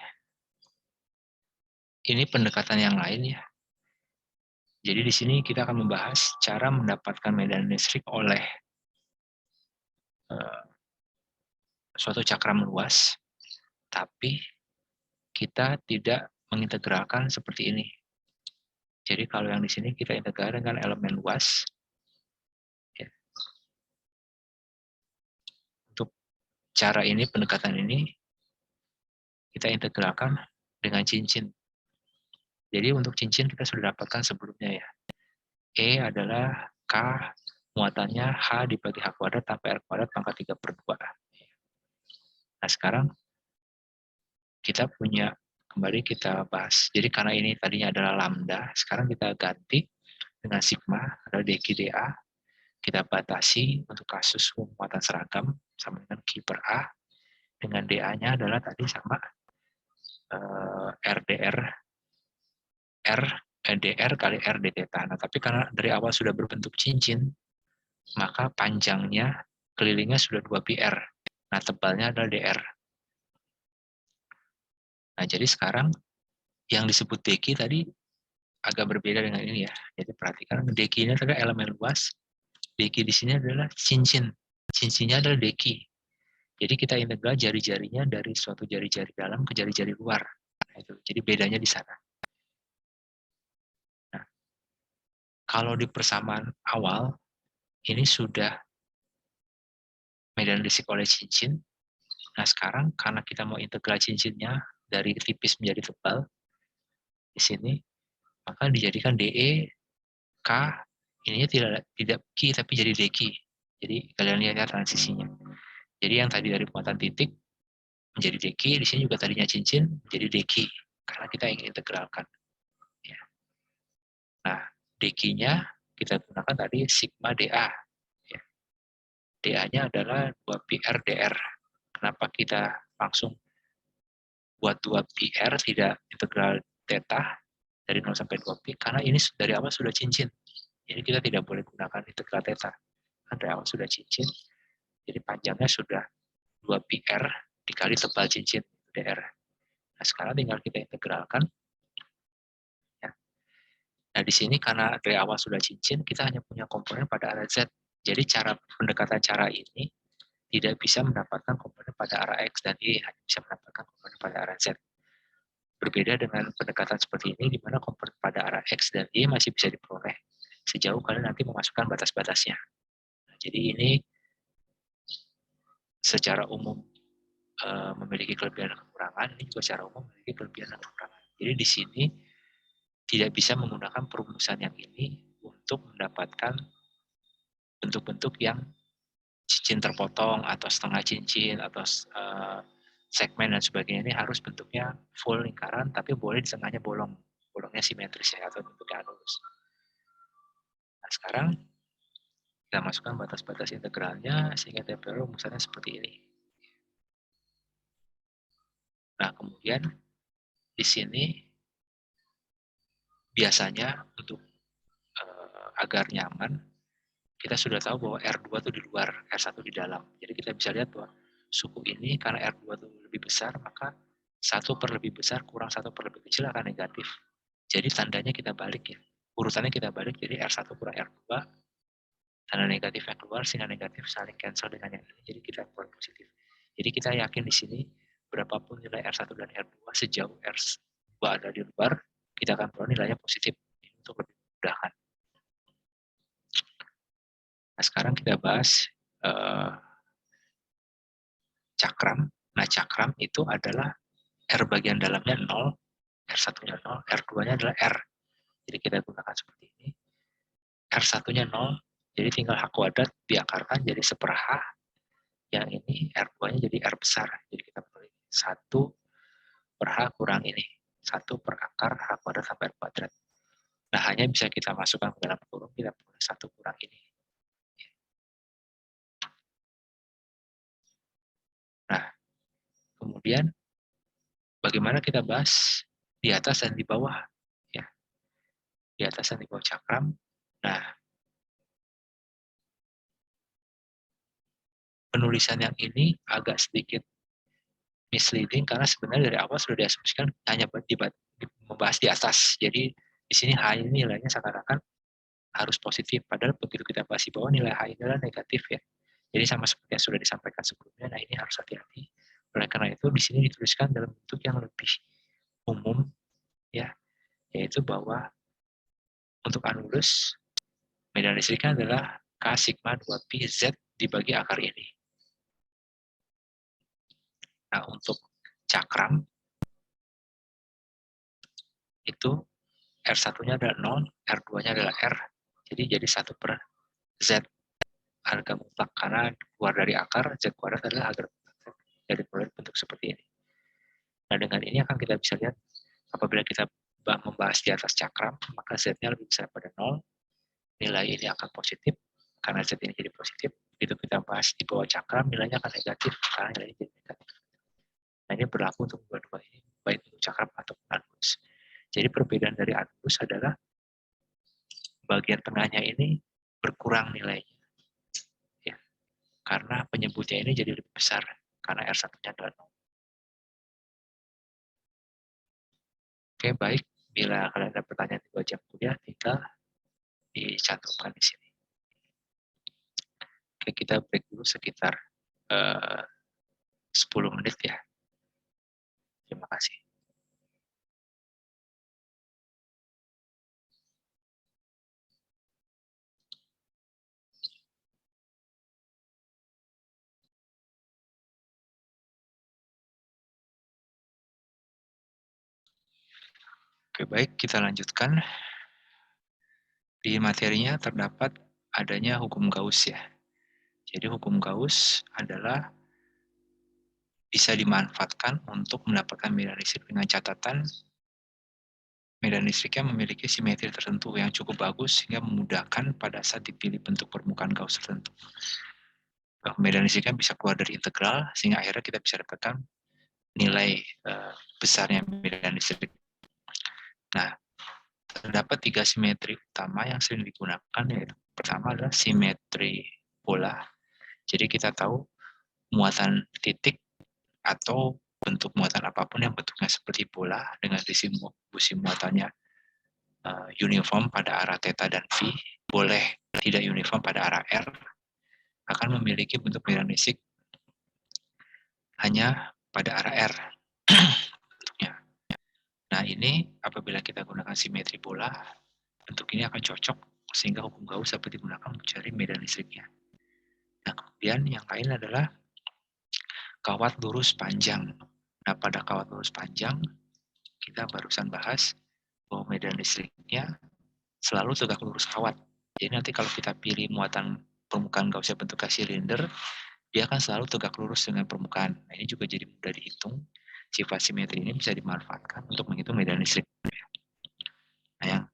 Ini pendekatan yang lain ya. Jadi di sini kita akan membahas cara mendapatkan medan listrik oleh suatu cakram luas, tapi kita tidak mengintegralkan seperti ini. Jadi kalau yang di sini kita integralkan dengan elemen luas, ya. Untuk cara ini, pendekatan ini, kita integralkan dengan cincin. Jadi untuk cincin kita sudah dapatkan sebelumnya ya. E adalah K muatannya H dibagi H kuadrat tambah R kuadrat pangkat 3/2. Nah sekarang kita punya, kembali kita bahas. Jadi karena ini tadinya adalah lambda, sekarang kita ganti dengan sigma adalah dq dA. Kita batasi untuk kasus muatan seragam sama dengan Q per A. Dengan dA-nya adalah tadi sama RDR dr kali R d theta. Nah, tapi karena dari awal sudah berbentuk cincin, maka panjangnya kelilingnya sudah 2 pi R. Nah, tebalnya adalah dr. Nah, jadi sekarang yang disebut dq tadi agak berbeda dengan ini ya. Jadi perhatikan dq ini adalah elemen luas. Dq di sini adalah cincin. Cincinnya adalah dq. Jadi kita integral jari-jarinya dari suatu jari-jari dalam ke jari-jari luar. Nah, itu. Jadi bedanya di sana. Nah, kalau di persamaan awal ini sudah medan listrik oleh cincin. Nah sekarang karena kita mau integral cincinnya dari tipis menjadi tebal di sini, maka dijadikan DE K, ininya tidak Q tapi jadi DQ. Jadi kalian lihat ya transisinya. Jadi yang tadi dari muatan titik menjadi DQ, di sini juga tadinya cincin menjadi DQ karena kita ingin integralkan. Ya. Nah DQ-nya kita gunakan tadi sigma DA. Ya. DA-nya adalah 2 pi R dr. Kenapa kita langsung buat 2 pi R tidak integral theta dari 0 sampai 2 pi? Karena ini dari awal sudah cincin. Jadi kita tidak boleh gunakan integral theta. Karena dari awal sudah cincin, jadi panjangnya sudah 2 pi R dikali tebal cincin dr. Nah sekarang tinggal kita integralkan Nah, di sini karena dari awal sudah cincin, kita hanya punya komponen pada arah Z. Jadi pendekatan cara ini tidak bisa mendapatkan komponen pada arah X dan Y, hanya bisa mendapatkan komponen pada arah Z. Berbeda dengan pendekatan seperti ini, di mana komponen pada arah X dan Y masih bisa diperoleh sejauh kalian nanti memasukkan batas-batasnya. Nah, jadi ini secara umum memiliki kelebihan dan kekurangan, ini juga secara umum memiliki kelebihan dan kekurangan. Jadi di sini tidak bisa menggunakan perumusan yang ini untuk mendapatkan bentuk-bentuk yang cincin terpotong atau setengah cincin atau segmen dan sebagainya. Ini harus bentuknya full lingkaran, tapi boleh di tengahnya bolongnya simetris ya, atau bentuknya anulus. Nah, sekarang kita masukkan batas-batas integralnya sehingga TPL rumusannya seperti ini. Nah, kemudian di sini biasanya untuk agar nyaman, kita sudah tahu bahwa R2 itu di luar, R1 di dalam. Jadi kita bisa lihat bahwa suku ini karena R2 itu lebih besar, maka 1/lebih besar kurang 1/lebih kecil akan negatif. Jadi tandanya kita balik ya. Urutannya kita balik, jadi R1 kurang R2, tanda negatifnya keluar, sehingga negatif saling cancel dengan yang ini, jadi kita keluar positif. Jadi kita yakin di sini, berapapun nilai R1 dan R2, sejauh R2 ada di luar, kita akan peroleh nilainya positif. Ini untuk lebih memudahkan. Nah, sekarang kita bahas cakram. Nah, cakram itu adalah R bagian dalamnya 0, R1-nya 0, R2-nya adalah R. Jadi kita gunakan seperti ini. R1-nya 0, jadi tinggal H kuadrat diakarkan jadi 1/H. Yang ini R2-nya jadi R besar. Jadi kita pilih 1/H kurang ini. 1 per akar H kuadrat sampai R kuadrat. Nah, hanya bisa kita masukkan ke dalam kurung, kita pilih 1 kurang ini. Nah, kemudian bagaimana kita bahas di atas dan di bawah. Ya, di atas dan di bawah cakram. Nah, penulisan yang ini agak sedikit misleading karena sebenarnya dari awal sudah diasumsikan hanya membahas di atas. Jadi di sini H ini nilainya seakan-akan harus positif, padahal begitu kita bahas di bawah nilai H ini adalah negatif ya. Jadi sama seperti yang sudah disampaikan sebelumnya, nah ini harus hati-hati. Oleh karena itu di sini dituliskan dalam bentuk yang lebih umum ya, yaitu bahwa untuk anulus medan listriknya adalah K sigma 2pi Z dibagi akar ini. Nah, untuk cakram itu R1-nya adalah 0, R2-nya adalah R. Jadi 1/Z harga mutlak karena keluar dari akar, Z kuadrat adalah harga mutlak. Jadi bentuk seperti ini. Nah, dengan ini akan kita bisa lihat apabila kita membahas di atas cakram, maka Z-nya lebih besar pada 0, nilai ini akan positif, karena Z ini jadi positif. Begitu kita bahas di bawah cakram, nilainya akan negatif, karena nilai ini jadi negatif. Nah, ini berlaku untuk dua-dua ini, baik untuk cakram atau anulus. Jadi perbedaan dari anulus adalah bagian tengahnya ini berkurang nilainya. Ya, karena penyebutnya ini jadi lebih besar, karena R1-nya adalah 0. Oke, baik. Bila kalian ada pertanyaan di jam kuliah, tinggal dicantumkan di sini. Oke, kita break dulu sekitar 10 menit ya. Terima kasih. Oke, baik. Kita lanjutkan. Di materinya terdapat adanya hukum Gauss ya. Jadi hukum Gauss adalah bisa dimanfaatkan untuk mendapatkan medan listrik dengan catatan medan listriknya memiliki simetri tertentu yang cukup bagus sehingga memudahkan pada saat dipilih bentuk permukaan Gauss tertentu. Medan listriknya bisa keluar dari integral sehingga akhirnya kita bisa dapatkan nilai besarnya medan listrik. Nah, terdapat 3 simetri utama yang sering digunakan, yaitu pertama adalah simetri pola. Jadi kita tahu muatan titik atau bentuk muatan apapun yang bentuknya seperti bola dengan busi muatannya uniform pada arah theta dan V, boleh tidak uniform pada arah R, akan memiliki bentuk medan listrik hanya pada arah R. Bentuknya. Nah ini apabila kita gunakan simetri bola, bentuk ini akan cocok sehingga hukum Gauss dapat digunakan mencari medan listriknya. Nah kemudian yang lain adalah kawat lurus panjang. Nah pada kawat lurus panjang, kita barusan bahas bahwa medan listriknya selalu tegak lurus kawat. Jadi nanti kalau kita pilih muatan permukaan Gauss bentuknya silinder, dia akan selalu tegak lurus dengan permukaan. Nah ini juga jadi mudah dihitung. Sifat simetri ini bisa dimanfaatkan untuk menghitung medan listrik. Nah yang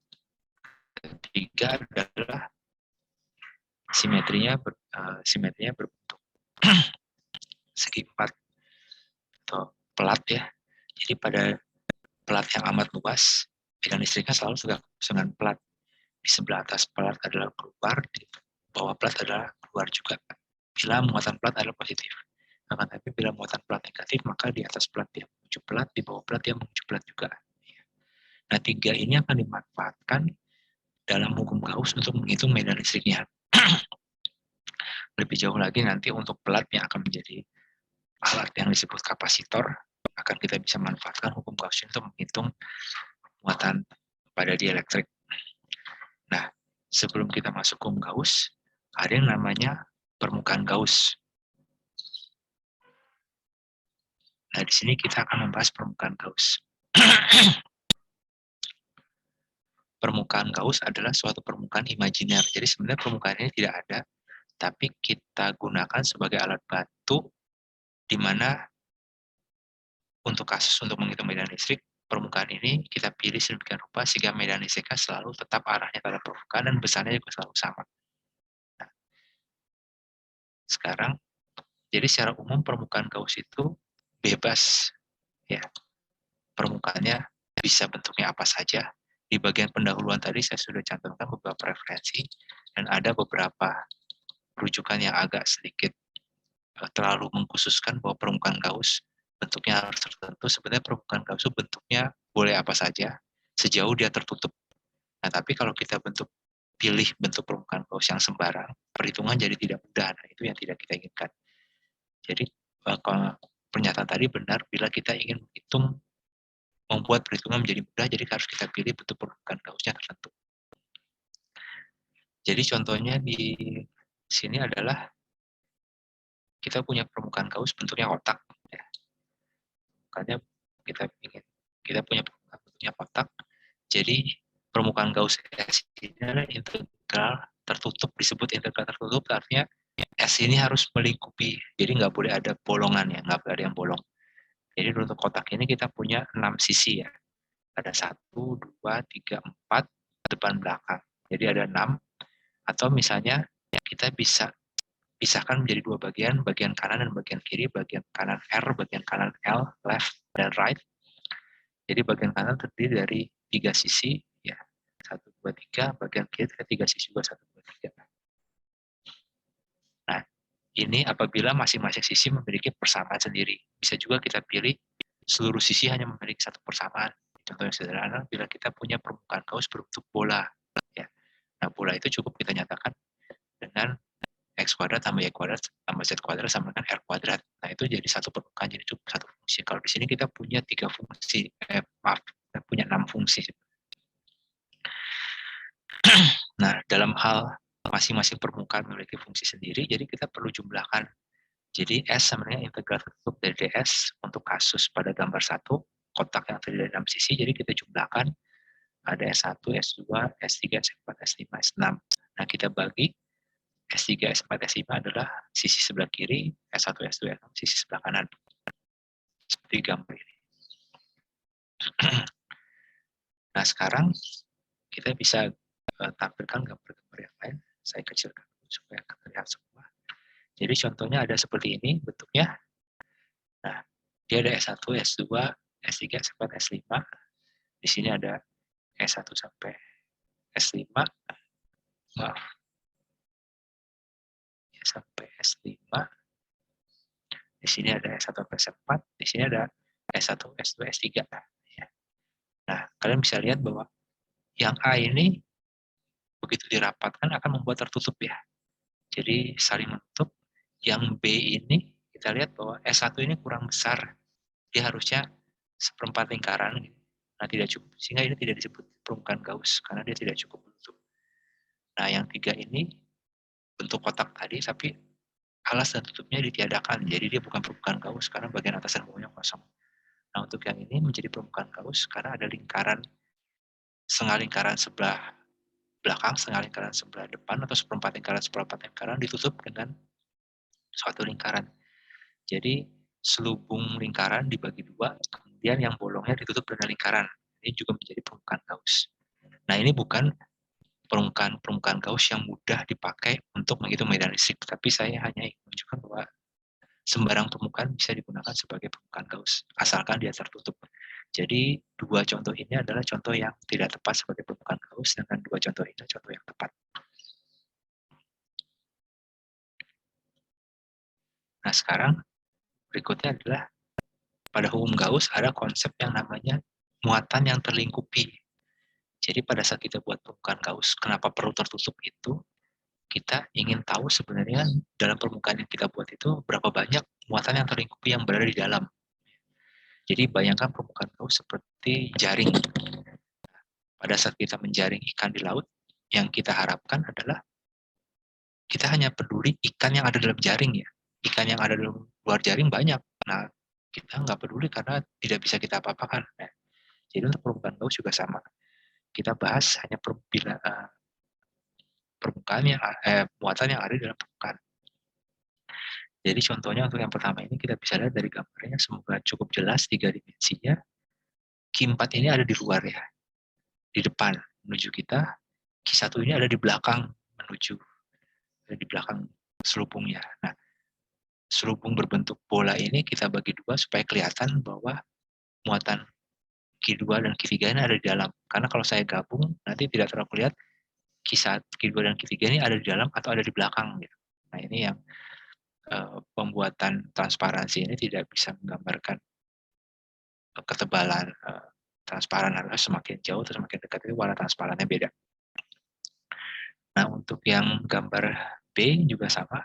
ketiga adalah simetrinya berbentuk segi empat atau pelat ya. Jadi pada pelat yang amat luas, medan listriknya selalu tegak lurus dengan pelat. Di sebelah atas pelat adalah keluar, di bawah pelat adalah keluar juga. Bila muatan pelat adalah positif. Akan tapi bila muatan pelat negatif, maka di atas pelat dia menuju pelat, di bawah pelat dia menuju pelat juga. Nah, tiga ini akan dimanfaatkan dalam hukum Gauss untuk menghitung medan listriknya. Lebih jauh lagi nanti untuk pelat yang akan menjadi alat yang disebut kapasitor, akan kita bisa manfaatkan hukum Gauss untuk menghitung muatan pada dielektrik. Nah, sebelum kita masuk hukum Gauss, ada yang namanya permukaan Gauss. Nah, di sini kita akan membahas permukaan Gauss. Permukaan Gauss adalah suatu permukaan imajiner. Jadi sebenarnya permukaan ini tidak ada, tapi kita gunakan sebagai alat bantu di mana untuk kasus untuk menghitung medan listrik, permukaan ini kita pilih sedemikian rupa sehingga medan listriknya selalu tetap arahnya pada permukaan dan besarnya juga selalu sama. Nah, sekarang, jadi secara umum permukaan Gauss itu bebas, ya. Permukaannya bisa bentuknya apa saja. Di bagian pendahuluan tadi saya sudah cantumkan beberapa referensi dan ada beberapa rujukan yang agak sedikit terlalu mengkhususkan bahwa permukaan Gauss bentuknya harus tertentu. Sebenarnya permukaan Gauss bentuknya boleh apa saja sejauh dia tertutup. Nah, tapi kalau kita pilih bentuk permukaan Gauss yang sembarang, perhitungan jadi tidak mudah. Nah, itu yang tidak kita inginkan. Jadi pernyataan tadi benar bila kita ingin menghitung membuat perhitungan menjadi mudah, jadi harus kita pilih bentuk permukaan Gauss-nya tertentu. Jadi contohnya di sini adalah kita punya permukaan Gauss bentuknya kotak. Ya. Makanya kita punya permukaan bentuknya kotak. Jadi permukaan Gauss S ini adalah integral tertutup, disebut integral tertutup, artinya S ini harus melingkupi, jadi nggak boleh ada bolongan ya, nggak boleh ada yang bolong. Jadi untuk kotak ini kita punya 6 sisi ya. Ada 1, 2, 3, 4, depan belakang. Jadi ada 6. Atau misalnya kita bisa pisahkan menjadi dua bagian kanan dan bagian kiri, bagian kanan R, bagian kanan L, left dan right. Jadi bagian kanan terdiri dari 3 sisi, ya 1, 2, 3, bagian kiri 3 sisi juga 1, 2, 3. Nah, ini apabila masing-masing sisi memiliki persamaan sendiri. Bisa juga kita pilih seluruh sisi hanya memiliki satu persamaan. Contoh yang sederhana, bila kita punya permukaan Gauss berbentuk bola. Ya. Nah, bola itu cukup kita nyatakan dengan X kuadrat tambah Y kuadrat tambah Z kuadrat sama dengan R kuadrat. Nah, itu jadi satu permukaan, jadi cukup satu fungsi. Kalau di sini kita punya 3 fungsi, kita punya 6 fungsi. Nah, dalam hal masing-masing permukaan memiliki fungsi sendiri, jadi kita perlu jumlahkan. Jadi S sama dengan integral tertutup dari ds untuk kasus pada gambar 1, kotak yang terdiri dari 6 sisi, jadi kita jumlahkan ada S1, S2, S3, S4, S5, S6. Nah, kita bagi S3, S4, S5 adalah sisi sebelah kiri, S1, S2, S6 sisi sebelah kanan. Seperti gambar ini. Nah, sekarang kita bisa tampilkan gambar-gambar yang lain. Saya kecilkan supaya terlihat semua. Jadi contohnya ada seperti ini bentuknya. Nah, dia ada S1, S2, S3, S4, S5. Di sini ada S1 sampai S5. Maaf. Sampai S5. Di sini ada S1 sampai S4. Di sini ada S1, S2, S3. Nah, kalian bisa lihat bahwa Yang A ini begitu dirapatkan akan membuat tertutup ya. Jadi saling menutup. Yang B ini kita lihat bahwa S1 ini kurang besar. Dia harusnya seperempat lingkaran. Nah, tidak cukup. Sehingga ini tidak disebut permukaan Gauss karena dia tidak cukup menutup. Nah, yang 3 ini bentuk kotak tadi, tapi alas dan tutupnya ditiadakan. Jadi dia bukan permukaan Gauss karena bagian atas dan bawahnya kosong. Nah, untuk yang ini menjadi permukaan Gauss karena ada lingkaran, setengah lingkaran sebelah belakang, setengah lingkaran sebelah depan, atau seperempat lingkaran ditutup dengan suatu lingkaran. Jadi selubung lingkaran dibagi dua, kemudian yang bolongnya ditutup dengan lingkaran. Ini juga menjadi permukaan Gauss. Nah, ini bukan permukaan Gauss yang mudah dipakai untuk menghitung medan listrik, tapi saya hanya ingin menunjukkan bahwa sembarang permukaan bisa digunakan sebagai permukaan Gauss, asalkan dia tertutup. Jadi dua contoh ini adalah contoh yang tidak tepat sebagai permukaan Gauss, dengan dua contoh ini contoh yang tepat. Nah, sekarang berikutnya adalah pada hukum Gauss ada konsep yang namanya muatan yang terlingkupi. Jadi pada saat kita buat permukaan Gauss, kenapa perlu tertutup itu, kita ingin tahu sebenarnya dalam permukaan yang kita buat itu berapa banyak muatan yang terlingkupi yang berada di dalam. Jadi bayangkan permukaan Gauss seperti jaring. Pada saat kita menjaring ikan di laut, yang kita harapkan adalah kita hanya peduli ikan yang ada dalam jaring ya. Ikan yang ada dalam luar jaring banyak. Nah, kita nggak peduli karena tidak bisa kita apa-apakan. Nah, jadi untuk permukaan Gauss juga sama. Kita bahas hanya permukaan yang muatan yang ada di dalam permukaan. Jadi contohnya untuk yang pertama ini kita bisa lihat dari gambarnya, semoga cukup jelas 3 dimensinya. Q4 ini ada di luar ya, di depan menuju kita. Q1 ini ada di belakang menuju, ada di belakang selubungnya. Nah, selubung berbentuk bola ini kita bagi dua supaya kelihatan bahwa muatan Q2 dan Q3 ini ada di dalam. Karena kalau saya gabung, nanti tidak terlalu lihat Q1, Q2 dan Q3 ini ada di dalam atau ada di belakang. Gitu. Nah, ini yang pembuatan transparansi ini tidak bisa menggambarkan ketebalan transparan, harus semakin jauh atau semakin dekat itu warna transparannya beda. Nah, untuk yang gambar B juga sama.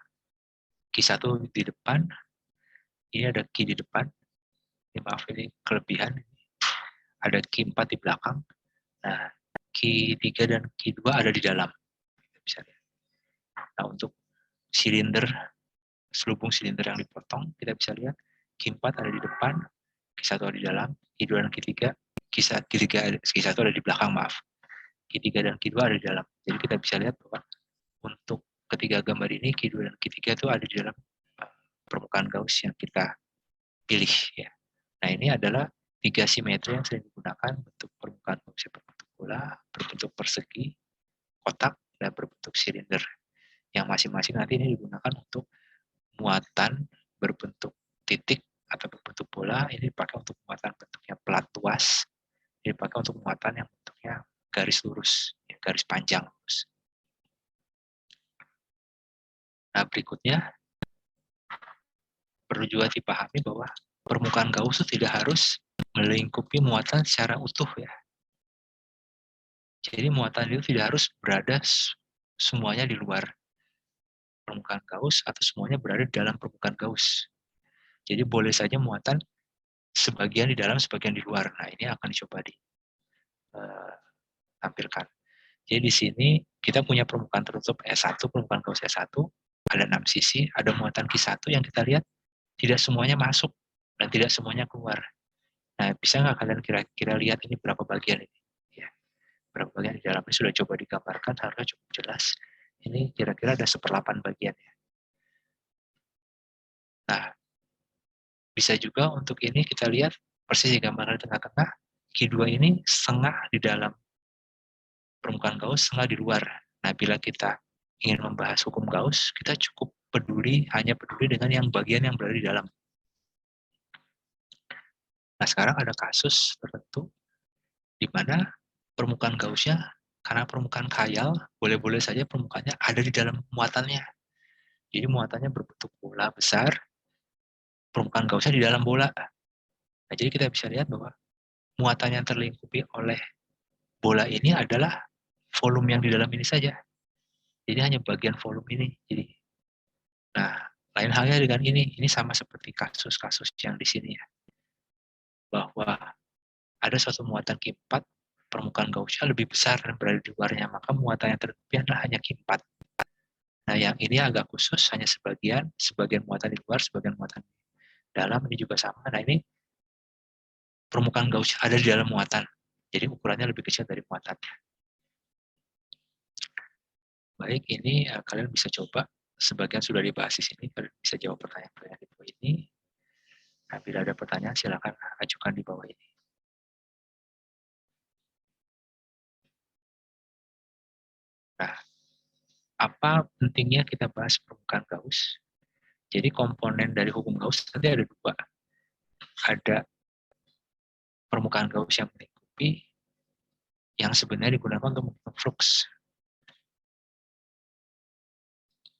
Q1 di depan, ini ada Q di depan, ini maaf ini kelebihan, ada Q4 di belakang. Nah, Q3 dan Q2 ada di dalam. Bisa lihat. Nah, untuk silinder, selubung silinder yang dipotong, kita bisa lihat Q4 ada di depan, Q1 ada di dalam, Q2 dan Q3, Q1 ada di belakang, maaf. Q3 dan Q2 ada di dalam. Jadi kita bisa lihat bahwa untuk ketiga gambar ini, Q2 dan Q3 itu ada di dalam permukaan Gauss yang kita pilih. Ya. Nah, ini adalah 3 simetri yang sering digunakan bentuk permukaan Gauss berbentuk bola, berbentuk persegi, kotak, dan berbentuk silinder. Yang masing-masing nanti ini digunakan untuk muatan berbentuk titik atau berbentuk bola, ini dipakai untuk muatan bentuknya pelat tuas, ini dipakai untuk muatan yang bentuknya garis lurus, ya, garis panjang lurus. Nah, berikutnya perlu juga dipahami bahwa permukaan Gauss itu tidak harus melingkupi muatan secara utuh ya. Jadi muatan itu tidak harus berada semuanya di luar permukaan Gauss atau semuanya berada di dalam permukaan Gauss. Jadi boleh saja muatan sebagian di dalam, sebagian di luar. Nah, ini akan dicoba ditampilkan. Jadi di sini kita punya permukaan tertutup S1, permukaan Gauss S1, ada 6 sisi, ada muatan Q1 yang kita lihat tidak semuanya masuk dan tidak semuanya keluar. Nah, bisa nggak kalian kira-kira lihat ini berapa bagian ini? Ya, berapa bagian di dalamnya sudah coba digambarkan, harusnya cukup jelas. Ini kira-kira ada 1/8 bagian ya. Nah, bisa juga untuk ini kita lihat persis di gambar di tengah-tengah, Q2 ini setengah di dalam permukaan Gauss, setengah di luar. Nah, bila kita ingin membahas hukum Gauss, kita cukup hanya peduli dengan yang bagian yang berada di dalam. Nah, sekarang ada kasus tertentu di mana permukaan Gauss-nya, karena permukaan khayal, boleh-boleh saja permukaannya ada di dalam muatannya. Jadi muatannya berbentuk bola besar, permukaan Gauss-nya di dalam bola. Nah, jadi kita bisa lihat bahwa muatan yang terlingkupi oleh bola ini adalah volume yang di dalam ini saja. Jadi hanya bagian volume ini. Jadi, nah, lain halnya dengan ini sama seperti kasus-kasus yang di sini ya, bahwa ada suatu muatan Q4, permukaan Gaussian lebih besar dan berada di luarnya, maka muatan yang tertutupi adalah hanya Q4. Nah, yang ini agak khusus, hanya sebagian muatan di luar, sebagian muatan di dalam, ini juga sama. Nah, ini permukaan Gaussian ada di dalam muatan, jadi ukurannya lebih kecil dari muatannya. Baik, ini kalian bisa coba, sebagian sudah dibahas di sini, kalian bisa jawab pertanyaan-pertanyaan di bawah ini. Nah, bila ada pertanyaan, silakan ajukan di bawah ini. Nah, apa pentingnya kita bahas permukaan Gauss? Jadi komponen dari hukum Gauss nanti ada dua. Ada permukaan Gauss yang melingkupi, yang sebenarnya digunakan untuk menghitung flux.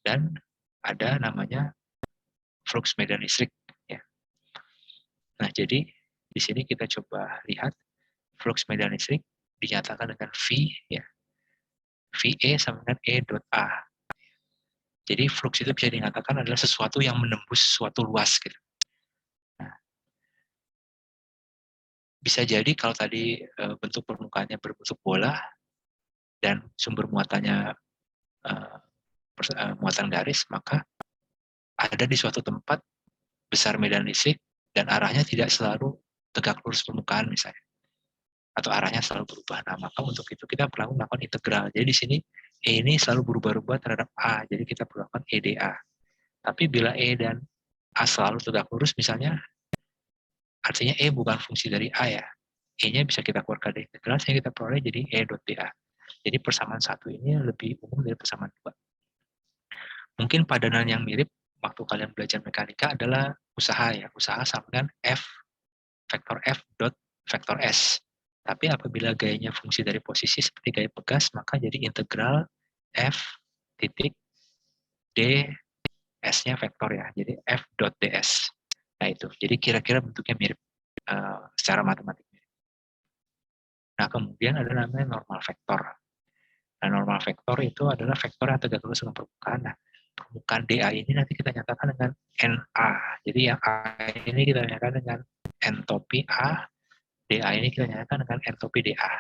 Dan ada namanya flux medan listrik. Ya. Nah, jadi di sini kita coba lihat flux medan listrik dinyatakan dengan V, ya. VE sama dengan E dot A. Jadi flux itu bisa dikatakan adalah sesuatu yang menembus suatu luas. Gitu. Nah, bisa jadi kalau tadi bentuk permukaannya berbentuk bola dan sumber muatannya muatan garis, maka ada di suatu tempat besar medan listrik dan arahnya tidak selalu tegak lurus permukaan misalnya, atau arahnya selalu berubah. Nah, maka untuk itu kita perlu melakukan integral. Jadi di sini E ini selalu berubah-ubah terhadap A, jadi kita perlu melakukan EDA. Tapi bila E dan A selalu tegak lurus misalnya, artinya E bukan fungsi dari A ya. E-nya bisa kita keluarkan dari integral, sehingga kita peroleh jadi E dot dA. Jadi persamaan satu ini lebih umum dari persamaan dua. Mungkin padanan yang mirip waktu kalian belajar mekanika adalah usaha ya. Usaha sama dengan F, vektor F dot vektor S. Tapi apabila gayanya fungsi dari posisi seperti gaya pegas, maka jadi integral F titik D S-nya vektor ya. Jadi F dot ds. Nah itu. Jadi kira-kira bentuknya mirip secara matematik. Nah kemudian ada namanya normal vektor. Nah normal vektor itu adalah vektor yang tegak lurus dengan permukaan. Nah permukaan dA ini nanti kita nyatakan dengan NA. Jadi yang A ini kita nyatakan dengan entopi A, dA ini kita nyatakan dengan entopi dA.